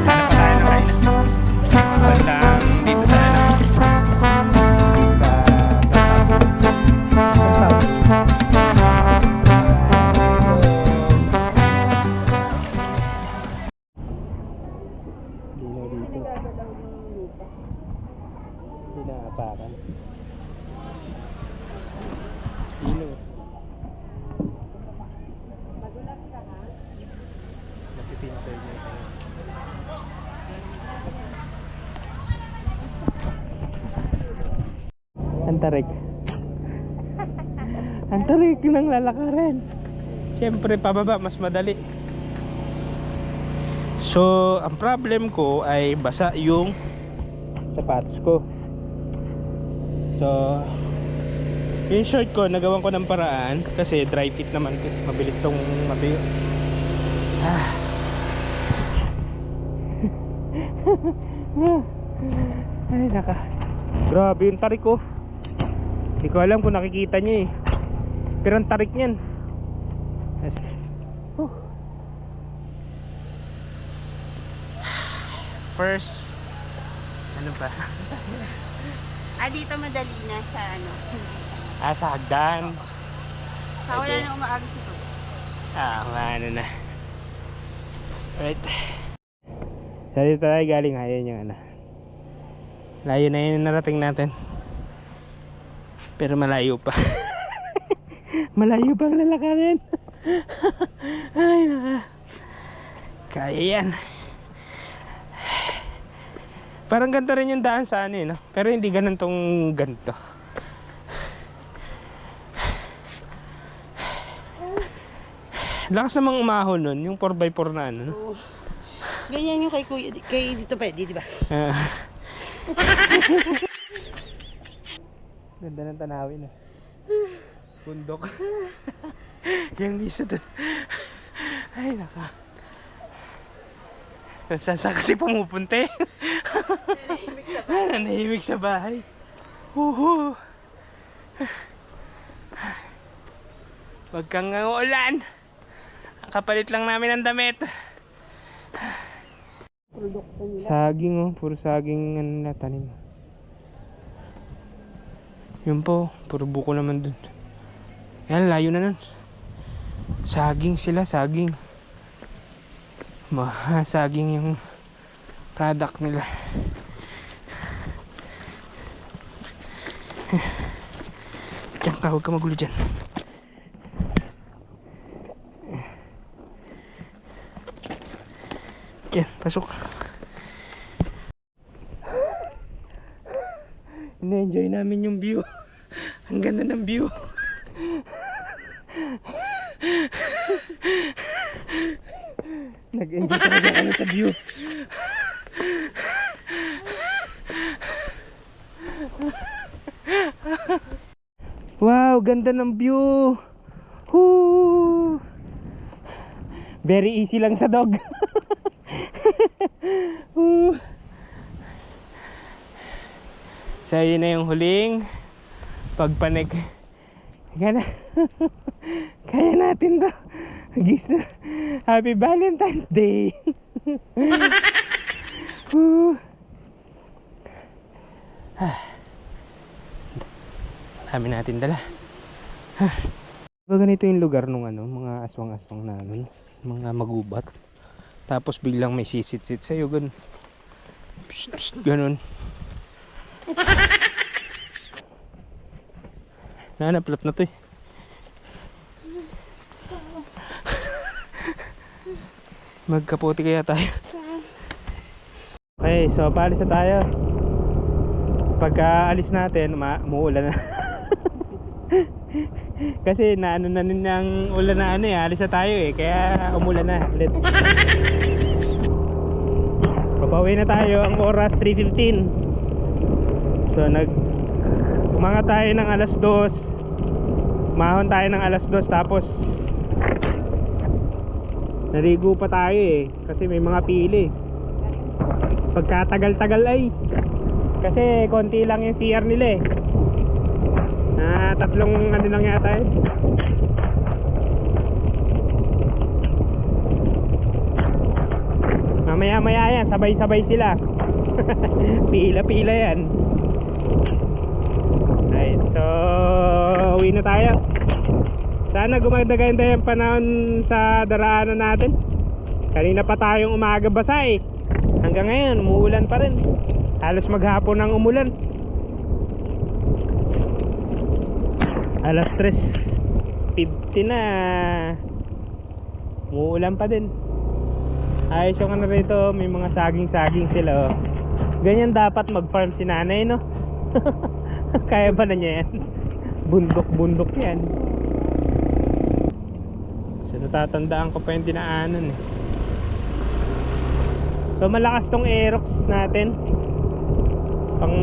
Hanap pa tayo ng kainan. Bandang dito sa ano. Pinaapakan. Ilo. Nakipinto tarik. Ang tarik ng lalakarin. Siyempre pababa mas madali. So ang problem ko ay basa yung sapatos ko. So yung short ko nagawan ko ng paraan kasi dry fit naman, mabilis tong matuyo. Ay naka, grabe yung tarik ko. Hindi ko alam kung nakikita nyo eh, pero ang tarik nyan. First, ano ba? Dito madali na sa ano. Sa hagdan. Sa wala na umaagos ito. Ano na. Right. So dito tayo galing, ayan yung ano. Layo na yun narating natin. Pero malayo pa. Malayo pang lalakarin. Ay naka. Kaya yan. Parang ganito rin yung daan sa ano eh, no? Pero hindi ganitong ganito. Lakas namang umahon nun, yung 4x4 na ano, no? Ganyan yung kay Kuya, kay Dito Pwede, di ba? Ganda ng tanawin eh. Bundok. Yung isa dun. Ay naka. Saan kasi pumupunta eh. Nanahimik sa bahay. Wag kang ulan. Kapalit lang namin ang damit. Saging oh, puro saging ano na tanim. Yun po, puro buko naman dun. Yan, layo na nun. Saging sila, saging. Saging yung product nila. Diyan ka, huwag ka magulo dyan. Yan, pasok. Na-enjoy namin yung view. Ang ganda ng view. Nag-enjoy talaga kami sa view. Wow, ganda ng view. Woo! Very easy lang sa dog. So yun na yung huling pagpanik. Kaya na. Kaya natin to. Gis na. Happy Valentine's Day. Dami natin dala. Ganito yung lugar nung ano, mga aswang-aswang na ano, mga magubat. Tapos biglang may sisit-sit sa'yo, ganun. Psst, psst, ganun. Nanaplat na to eh. Magkaputi kaya tayo. Okay, so paalis na tayo. Pagka alis natin, muulan na. Kasi naano na rin ang ulan na ano eh, alis na tayo eh, kaya umulan na ulit. Papauwi na tayo, ang oras 3:15. So umangat tayo ng alas 2. Mahon tayo ng alas 2 tapos naligo pa tayo eh, kasi may mga pili. Pagkatagal-tagal ay kasi konti lang yung CR nila eh. Tatlong ano lang yata eh. Mamaya-maya yan, sabay-sabay sila. Pila-pila yan. Right, so uwi na tayo. Sana gumaganda-ganda yung panahon sa daraanan natin. Kanina pa tayong umaga basa eh. Hanggang ngayon, umuulan pa rin. Halos maghapon ang umulan. Alas 3:50 na. Umuulan pa din. Ayos yung ano rito, may mga saging-saging sila oh. Ganyan dapat mag-farm si nanay, no? Kaya ba na niya yan? Bundok-bundok yan. So natatandaan ko pa yung dinaanan eh. So malakas tong Aerox natin. Pang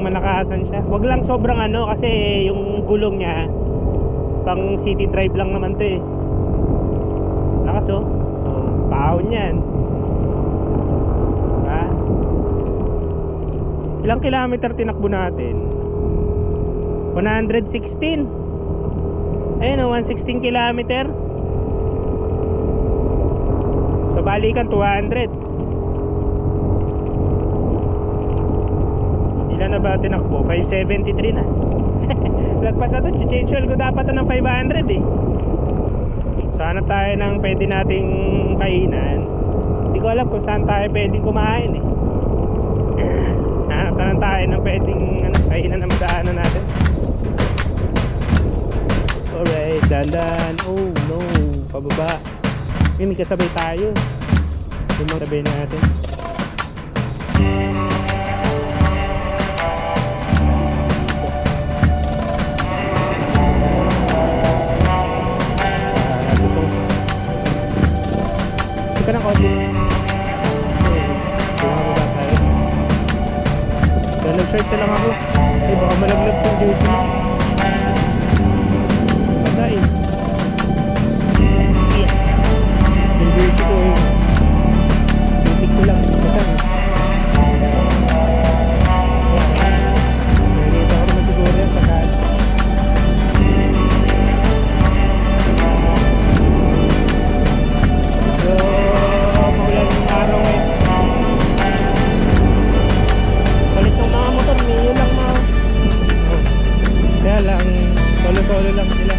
malakasan siya. Wag lang sobrang ano kasi yung gulong niya pang city drive lang naman to eh. Lakas oh. Paahon yan. Ha? Ilang kilometer tinakbo natin? 116. Ayun oh, 116 kilometer. So balikan 200. Ilan na ba tinakbo? 573 na. Lagpas na to, change oil ko dapat ng 500 eh. Sana tayo ng pwede nating kainan. Hindi ko alam kung saan tayo pwedeng kumain eh. Hanap na lang tayo ng pwedeng kainan na madaanan natin. Alright, dandan. Oh no, pababa. Yun, kasabay tayo. Yung mga sabay natin. Ika ng konti. Bumababa tayo. So nag-search na lang ako. Ay baka malaglag yung duty mo. Patay. Yung duty ko eh. Duty ko lang. Patay. Nakikita ko naman siguro yan pagkaan. So maulan yung araw eh. Palit ng mga motor, niyo lang na. Oh. Kaya lang, solo-solo lang sila.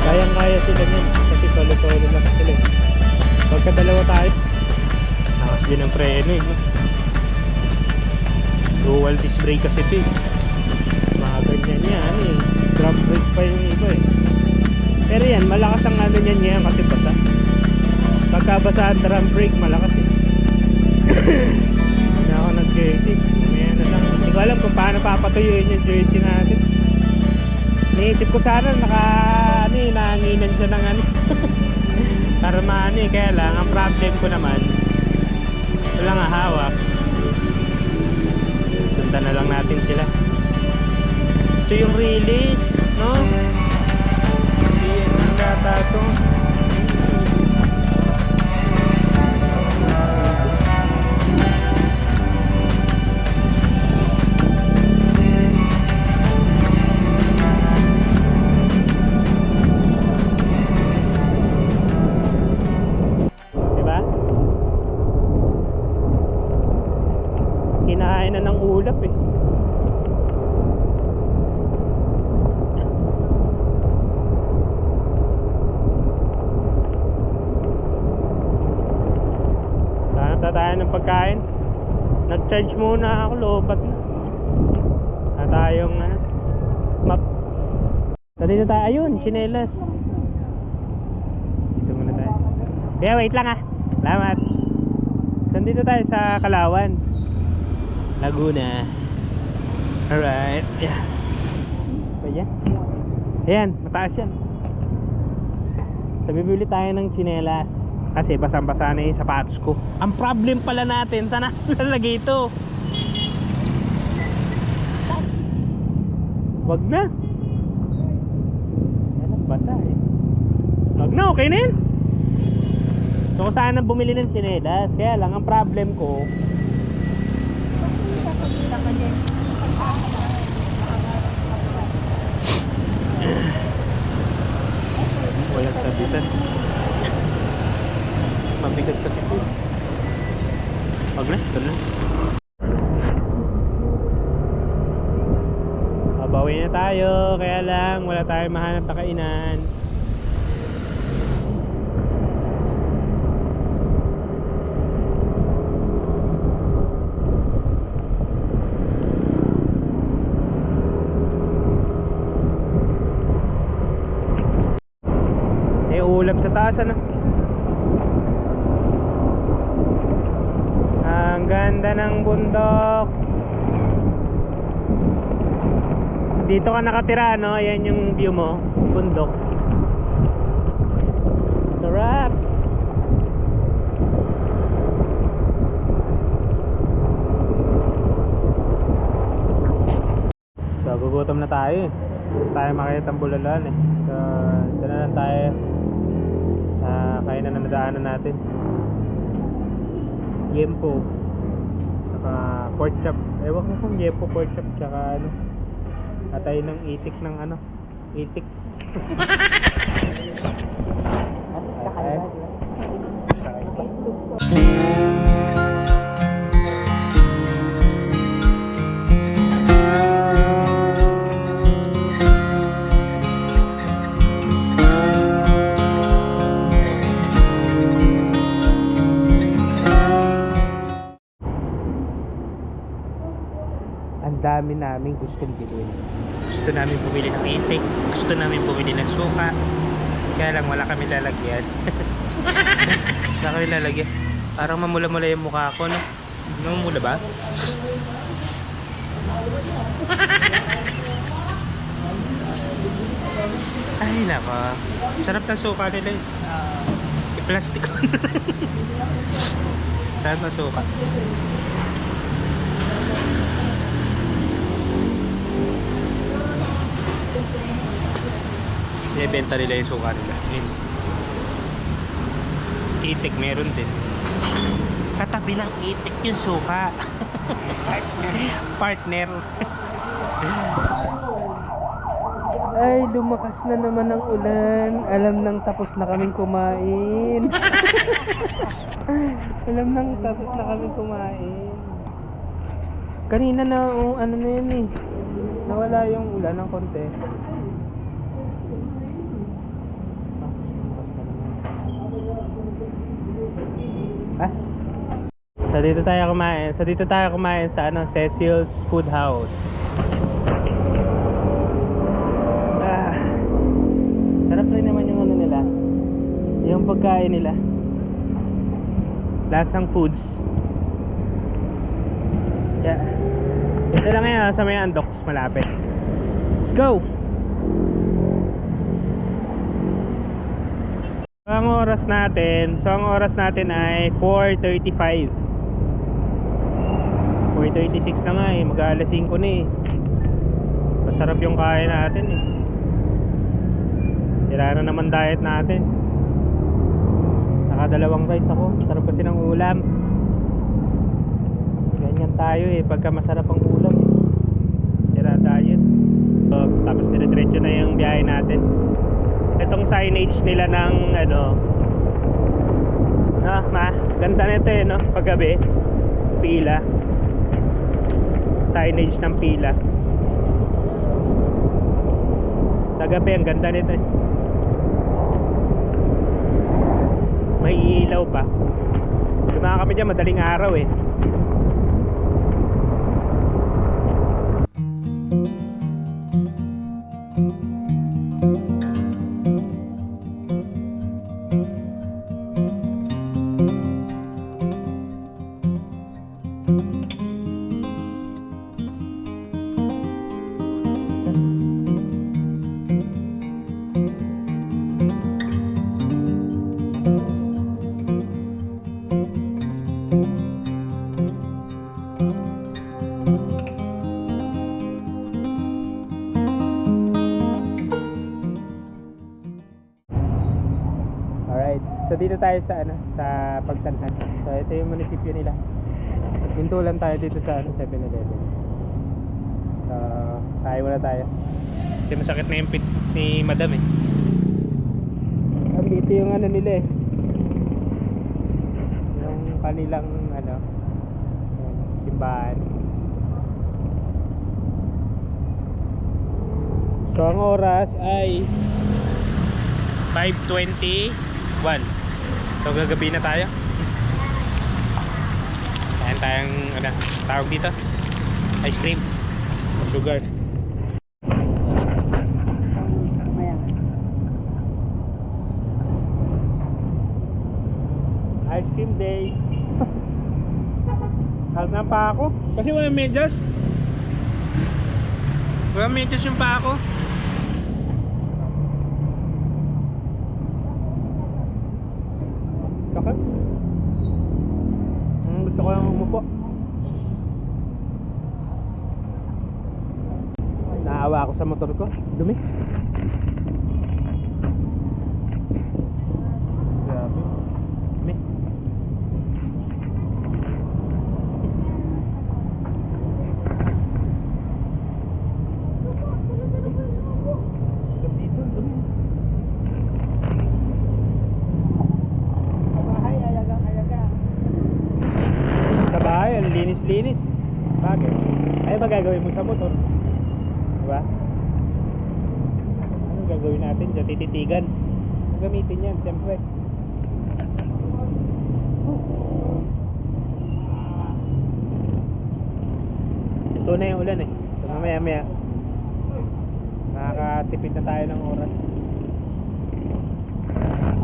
Kayang-kaya sila niyan kasi solo-solo lang sila. Pagka dalawa tayo, nakas din ang preno eh. No? Dual disc brake kasi ito eh. Mga ganyan yan eh. Drum brake pa yung iba eh. Pero yan, malakas ang ano niyan yan kasi basa. Pagkabasa ang drum brake, malakas eh. Hindi ako nag-jersey. Mamaya na lang. Hindi ko alam kung paano papatuyuin yung jersey natin. Niisip ko sana nahanginan siya ng ano. Para maano eh. Kaya lang, ang problem ko naman, wala nga hawak. Sundan na lang natin sila. Ito yung release, no? Hindi ang data ito. Kinain na ng ulap eh. Sana tayo ng pagkain. Nag-charge muna ako, lobat na. Na tayong map. So dito tayo, ayun, chinelas. Dito muna tayo. Kaya wait lang ah. Salamat. So dito tayo sa Kalawan, Laguna. Alright. Yeah. So yan. Ayan, mataas yan. So bibili tayo ng chinelas kasi basang-basa na yung sapatos ko. Ang problem pala natin, sana lalagay ito. Wag na. Yan ang basa eh. Wag na, okay na yun. So kung saan bumili ng chinelas, kaya lang ang problem ko, walang sabitan. Mabigat kasi po. Wag na, ito na. Babawi na tayo, kaya lang wala tayong mahanap na kainan. Ulap sa taas ano. Ang ganda ng bundok. dito ka nakatira, no? Ayan yung view mo, bundok. Sarap. So, gugutom na tayo eh. Tayo makita ang bulalan eh. So, dyan na lang tayo. Kainan na nadaanan natin. Yempo. Saka pork chop. Ewan ko kung yempo, pork chop. Tsaka ano. Atay ng itik ng ano. Itik. Okay. Ang dami namin gustong bilhin. Gusto namin bumili ng itik, gusto namin bumili ng suka. Kaya lang wala kami lalagyan. Wala kami lalagyan. Parang mamula-mula yung mukha ko, no? Mamula ba? Ay nako. Sarap na suka nila eh. I-plastic ko. Sarap na suka. Ibenta nila yung suka nila. Yun. Itik meron din. Katabi ng itik yung suka. Partner. Ay, lumakas na naman ang ulan. Alam nang tapos na kaming kumain. Alam nang tapos na kaming kumain. Kanina na, ano na yun eh. Nawala yung ulan ng konti. Ah? So dito tayo kumain sa ano, Cecil's Food House. Sarap rin naman yung ano nila. Yung pagkain nila. Lasang foods. Yeah. Ito lang ngayon sa may Andox malapit. Let's go. So ang oras natin ay 4:35. 4:36 na nga eh, mag-alas 5 na eh. Masarap yung kain natin eh. Sira na naman diet natin. Nakadalawang rice ako. Sarap kasi ng ulam. Ganyan tayo eh, pagka masarap ang ulam eh. Sira diet. So, tapos dire-diretso na yung biyahe natin. Itong signage nila ng ano, ganda nito eh, no? Paggabi, pila. Signage ng pila. Sa gabi, ang ganda nito eh. May ilaw pa. Dumaan kami dyan, madaling araw eh. So dito tayo sa ano, sa Pagsanhan. So ito yung munisipyo nila. Pinto lang tayo dito sa ano, 7-Eleven. So tayo muna tayo. Kasi masakit na yung pit ni Madam eh. Dito yung ano nila eh. Yung kanilang ano, simbahan. So ang oras ay 5:21. So gagabi na tayo. Kain tayong ano, tawag dito, ice cream, sugar. Ice cream day. Halt na pa ako kasi walang medyas. Gamitis yung pa ako. Sakit. Gusto ko lang umupo. Naawa ako sa motor ko. Dumi. Grabe. Dumi. Dito, dumi. Bahay, alagang-alaga. Sa bahay, ang linis-linis. Bakit? Ay ba gagawin mo sa motor? Diba? Anong gagawin natin dyan? Tititigan. Gamitin yan, siyempre. Ito na yung ulan eh. So mamaya maya nakakatipid na tayo ng oras.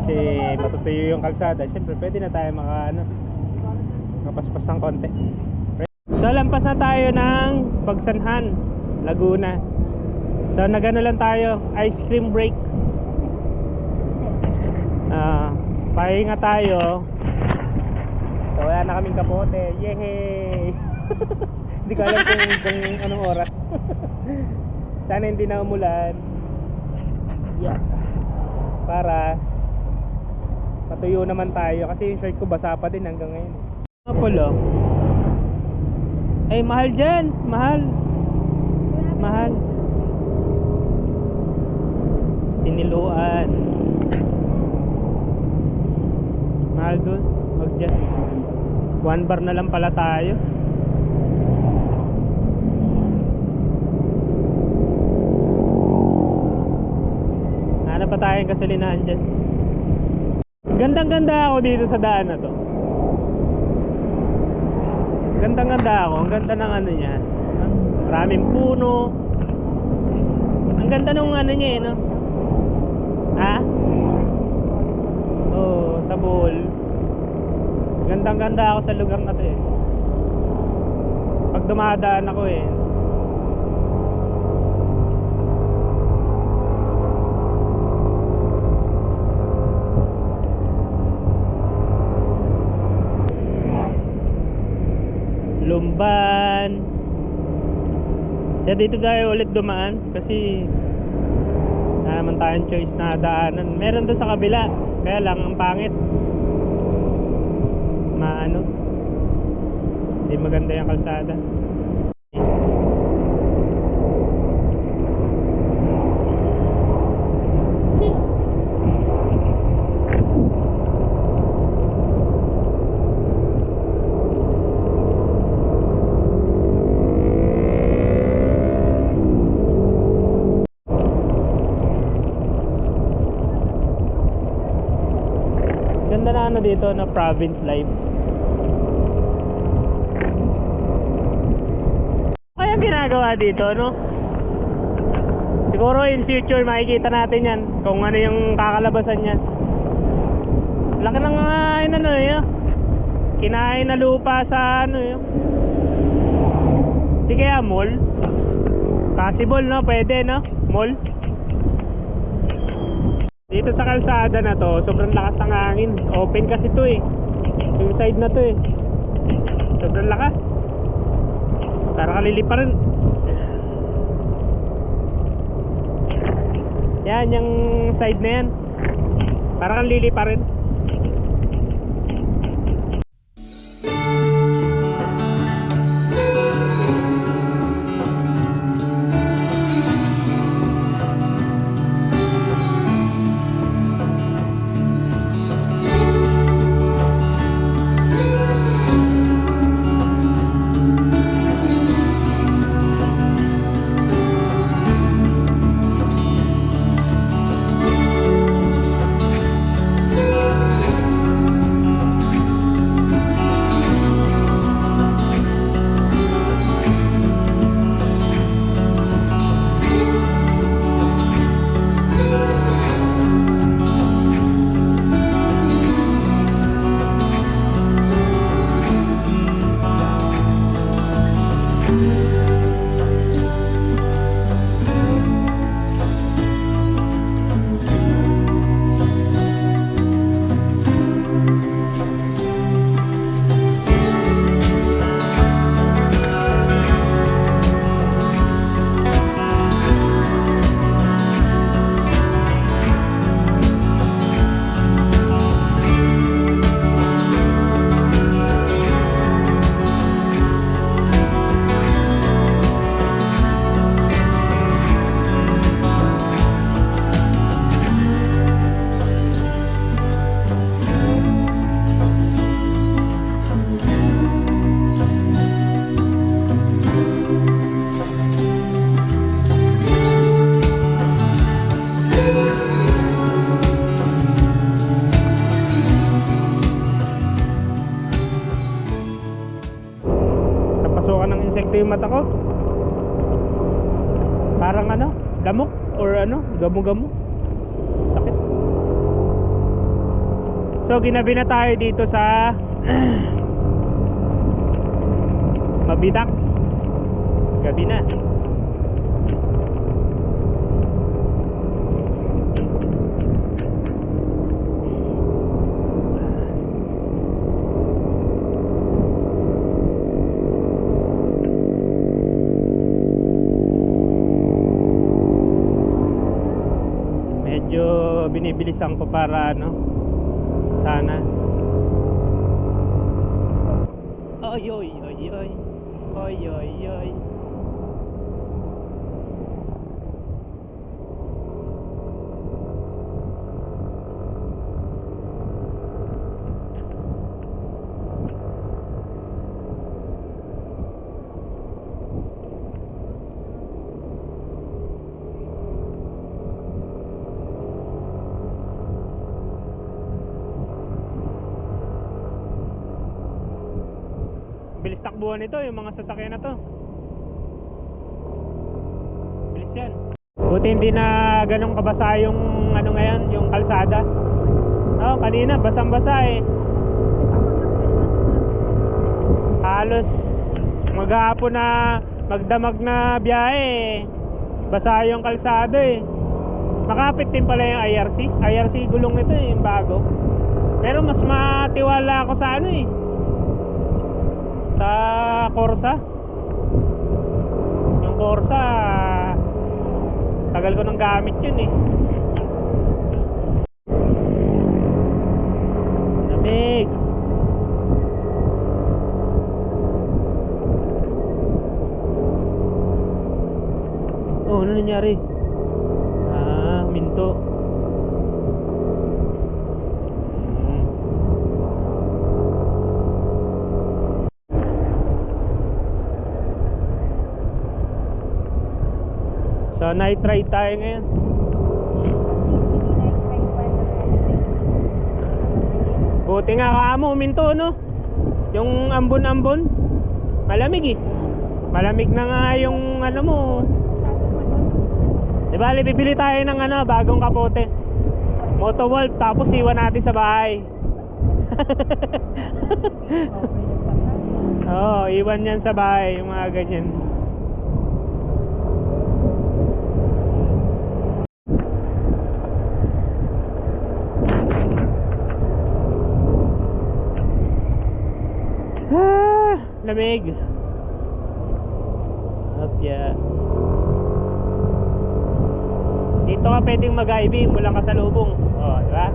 Kasi matutuyo yung kalsada. Siyempre pwede na tayo makapaspas ng konti. So lampas na tayo ng Pagsanhan, Laguna. So nagano lang tayo, ice cream break. Pahinga tayo. So wala na kaming kapote. Yehey! Hindi ko alam kung anong oras. Sana hindi na umulan. Yeah. Para patuyo naman tayo. Kasi yung shirt ko basa pa din hanggang ngayon. Apollo. Ay mahal dyan. Mahal. Mahal. Siniluan. Mahal dun. Huwag dyan. 1 bar na lang pala tayo. Hanap pa tayong gasolinahan dyan. Gandang-ganda ako dito sa daan na to. Gandang-ganda ako. Ang ganda ng ano niya. Maraming puno. Ang ganda nung ano niya eh, no? Ha? Oo, sa Bohol. Gandang-ganda ako sa lugar na to eh. Pag dumadaan ako eh. Lumban. Kaya dito tayo ulit dumaan kasi naman tayong choice na daanan. Meron doon sa kabila, kaya lang ang pangit. Hindi maganda yung kalsada. Ganda na ano dito na province life. Kaya ginagawa dito, no? Siguro in future makikita natin yan kung ano yung kakalabasan niya. Laki ng ano yun, kinain na lupa sa ano yun. Di kaya mall? Possible, no? Pwede, no? Mall. Dito sa kalsada na to, sobrang lakas ng hangin. Open kasi to eh. Yung side na to eh. Sobrang lakas. Para kalilipa rin. Yan, yung side na yan. Para kang lilipa rin. dito yung mata ko. Parang ano, lamok or ano, gamo-gamo. Sakit. So ginabi na tayo dito sa Mabitak. Gabi na. Medyo binibilisan ko para ano, sana. Oy oy oy oy. Oy oy oy. Bilis takbuhan ito, yung mga sasakyan na to. Bilis yan. Buti hindi na ganun kabasa yung ano ngayon, yung kalsada. Oo, kanina basang-basa eh. Halos maghapon na magdamag na biyahe eh. Basa yung kalsada eh. Makapit din pala yung IRC. IRC gulong nito eh, yung bago. Pero mas matiwala ako sa ano eh, sa Corsa. Yung Corsa tagal ko nang gamit yun eh. Lamig. Oh, ano nangyari? Minto. So night ride tayo ngayon. Buti nga kaamo huminto no. Yung ambon-ambon malamig eh. Malamig na nga yung ano mo. Diba bibili tayo ng ano, bagong kapote Moto Wolf, tapos iwan natin sa bahay. Oo, iwan yan sa bahay, yung mga ganyan. Lamig. Hopya. Dito ka pwedeng mag-IV mula ka sa lubong. Oh, di ba?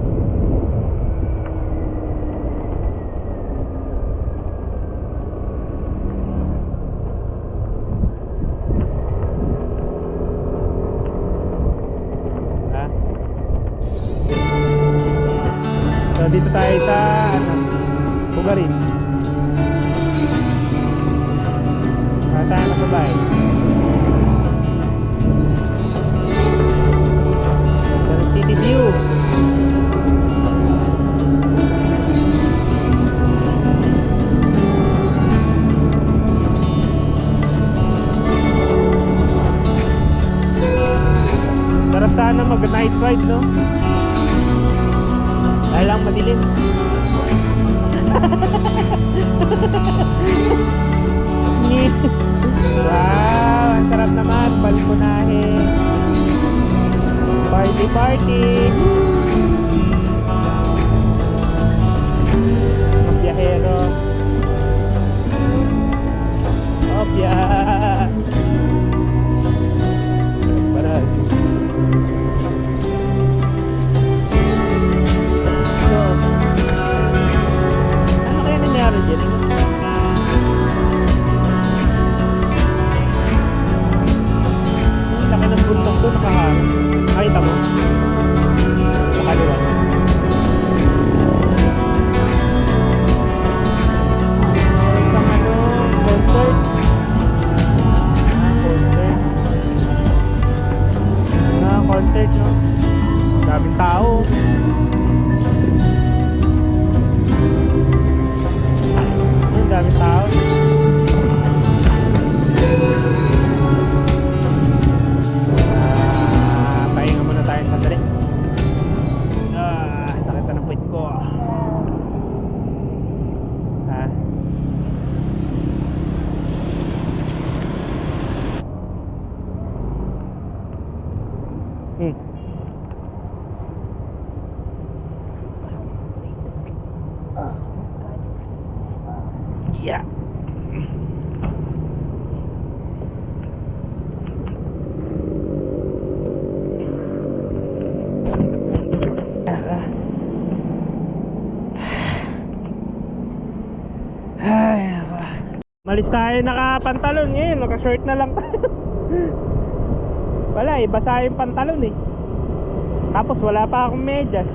Ha? So dito tayo sa ano, Bugarin. Tayo na sa bahay. City view. Sarap sana mag night ride no? Dahil lang madilim. Wow, ang sarap naman, balkonahe. Party party. Magbiyahero. Obya. Parang so, ano kaya nangyari dyan? Laki ng bundok doon, nakita mo? Yeah. Ay, naka. Malis tayo nakapantalon ngayon, naka-short na lang tayo. Wala eh, basa yung pantalon eh. Tapos wala pa akong medyas.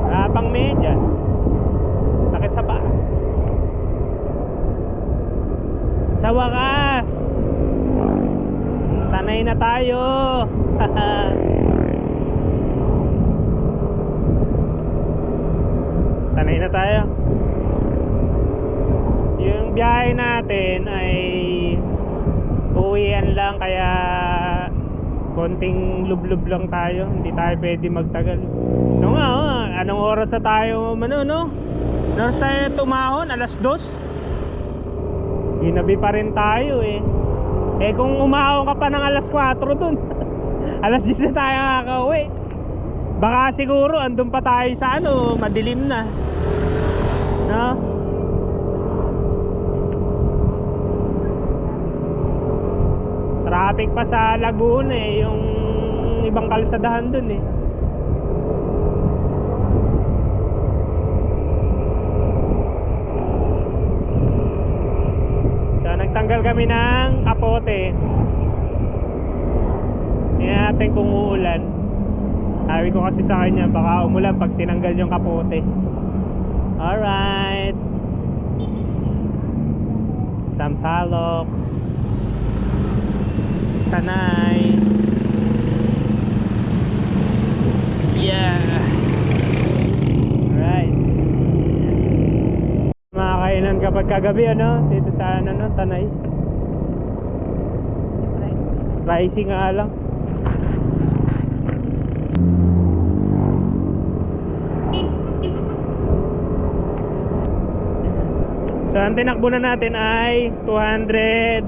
Wala pang medyas. Sakit sa paa. Sa wakas, sanay na tayo. Sanay na tayo. Yung biyahe natin ay uwian lang, kaya konting lublub lang tayo. Hindi tayo pwede magtagal. No nga, oh, anong oras na tayo no? Anong oras tayo tumahon? 2:00? Ginabi pa rin tayo eh. Eh kung umahon ka pa ng 4:00 dun 10:00 na tayo kakauwi. Baka siguro andun pa tayo sa madilim na. No? Traffic pa sa Laguna eh, yung ibang kalsadahan dun eh. So nagtanggal kami ng kapote. Tingnan natin kung uulan. Sabi ko kasi sa kanya baka umulan pag tinanggal yung kapote. Alright, Sampaloc, Tanay. Yeah. Alright. Makakainan kapag kagabi dito sa Tanay. Rising nga lang. So ang tinakbo na natin ay 202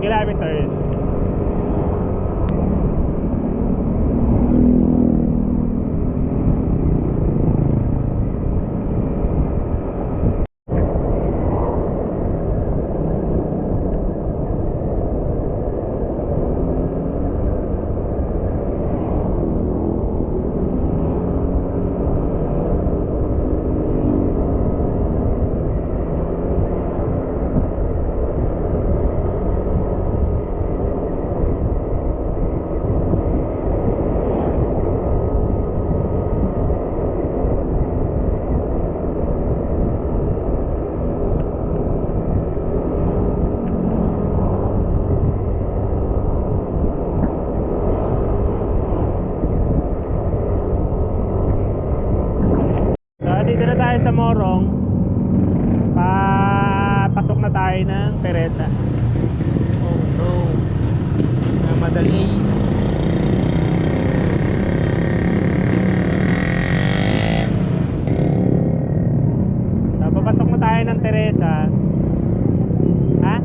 kilometers. Dito na tayo sa Morong. Papasok na tayo ng Teresa. Oh no, madali. So, papasok na tayo ng Teresa. Ha?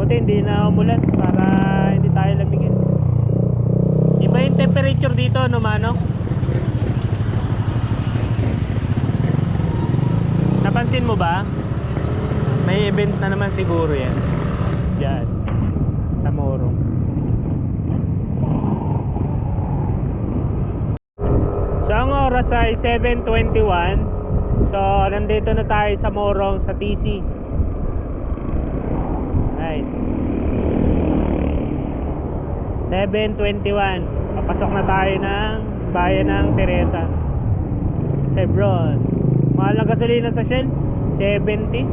Hindi na umulan para hindi tayo lamigin. Iba yung temperature dito, no Manong? Napansin mo ba? May event na naman siguro yan. Diyan sa Morong. So ang oras ay 7:21. So nandito na tayo sa Morong, sa TC. Right. 7:21. Papasok na tayo ng bayan ng Teresa, Hebron. Mahal na gasolina sa Shell, 70.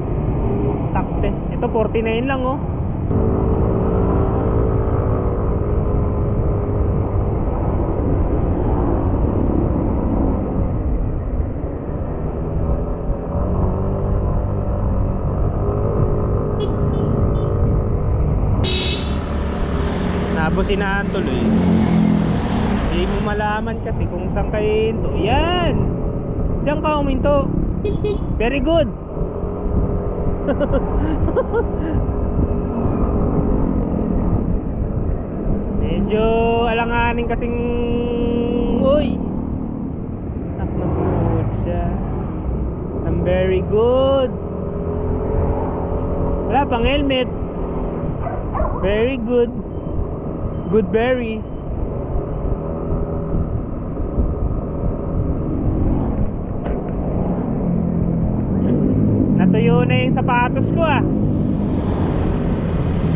Takte. Ito 49 lang oh. Nabusinahan tuloy. Hindi mo malaman kasi kung saan kayo hinto. Yan! Diyan ka huminto. Very good. Medyo alanganin kasing... Uy! Tak na po siya. I'm very good. Wala pang helmet. Very good. Good berry. Natuyo na yung sapatos ko ah.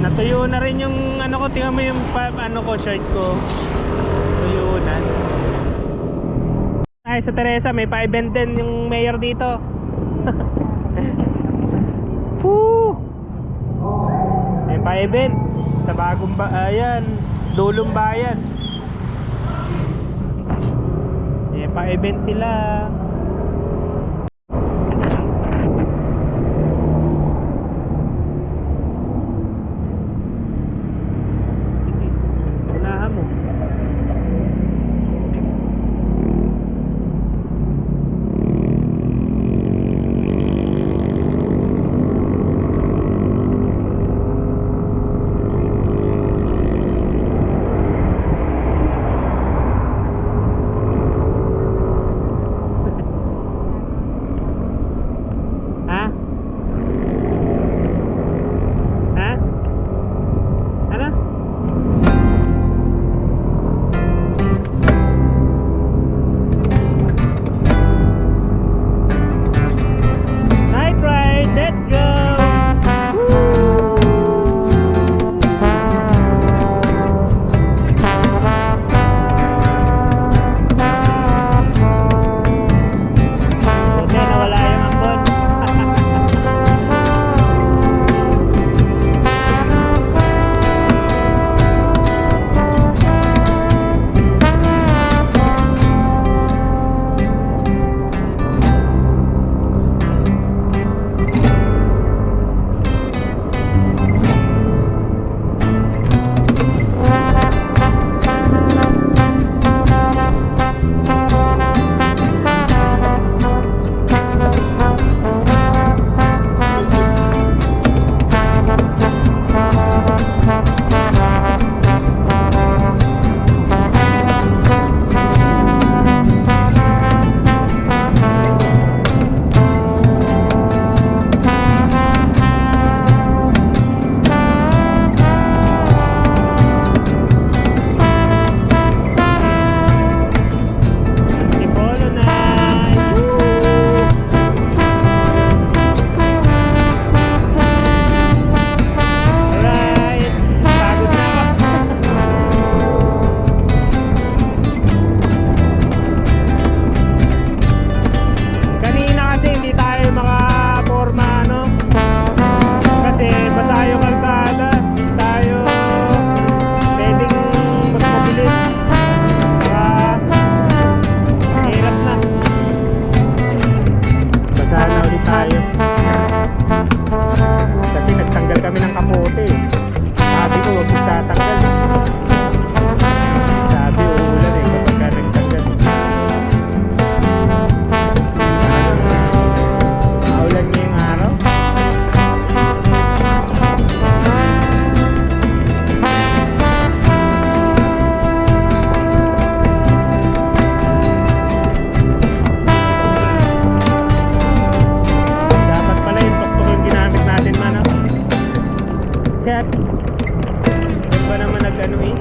Natuyo na rin yung ano ko. Tingnan mo yung ano ko, shirt ko. Tuyo na. Ay, sa Teresa may pa-event din yung mayor dito. Woo! May pa-event sa bagong ayan, Dulong Bayan. May pa-event sila. Sige, unahan mo. Ha? Ha? Ano? Night ride, let's go! Buti nawala yung ambon. Antipolo na. Alright, pagod na ako. Kanina kasi hindi tayo makaporma ano. Kasi basa yung kalsada. Hindi tayo pwedeng mas mabilis. Hirap na. Basa na ulit tayo. Kasi nagtanggal kami ng kapote. Sabi ko, huwag tatanggal. Sabi, uulan eh kapag ka nagtanggal. Maulan ngayong araw. Dapat pala yung tuktok yung ginamit natin man. Kaya, ba naman nag-ano eh?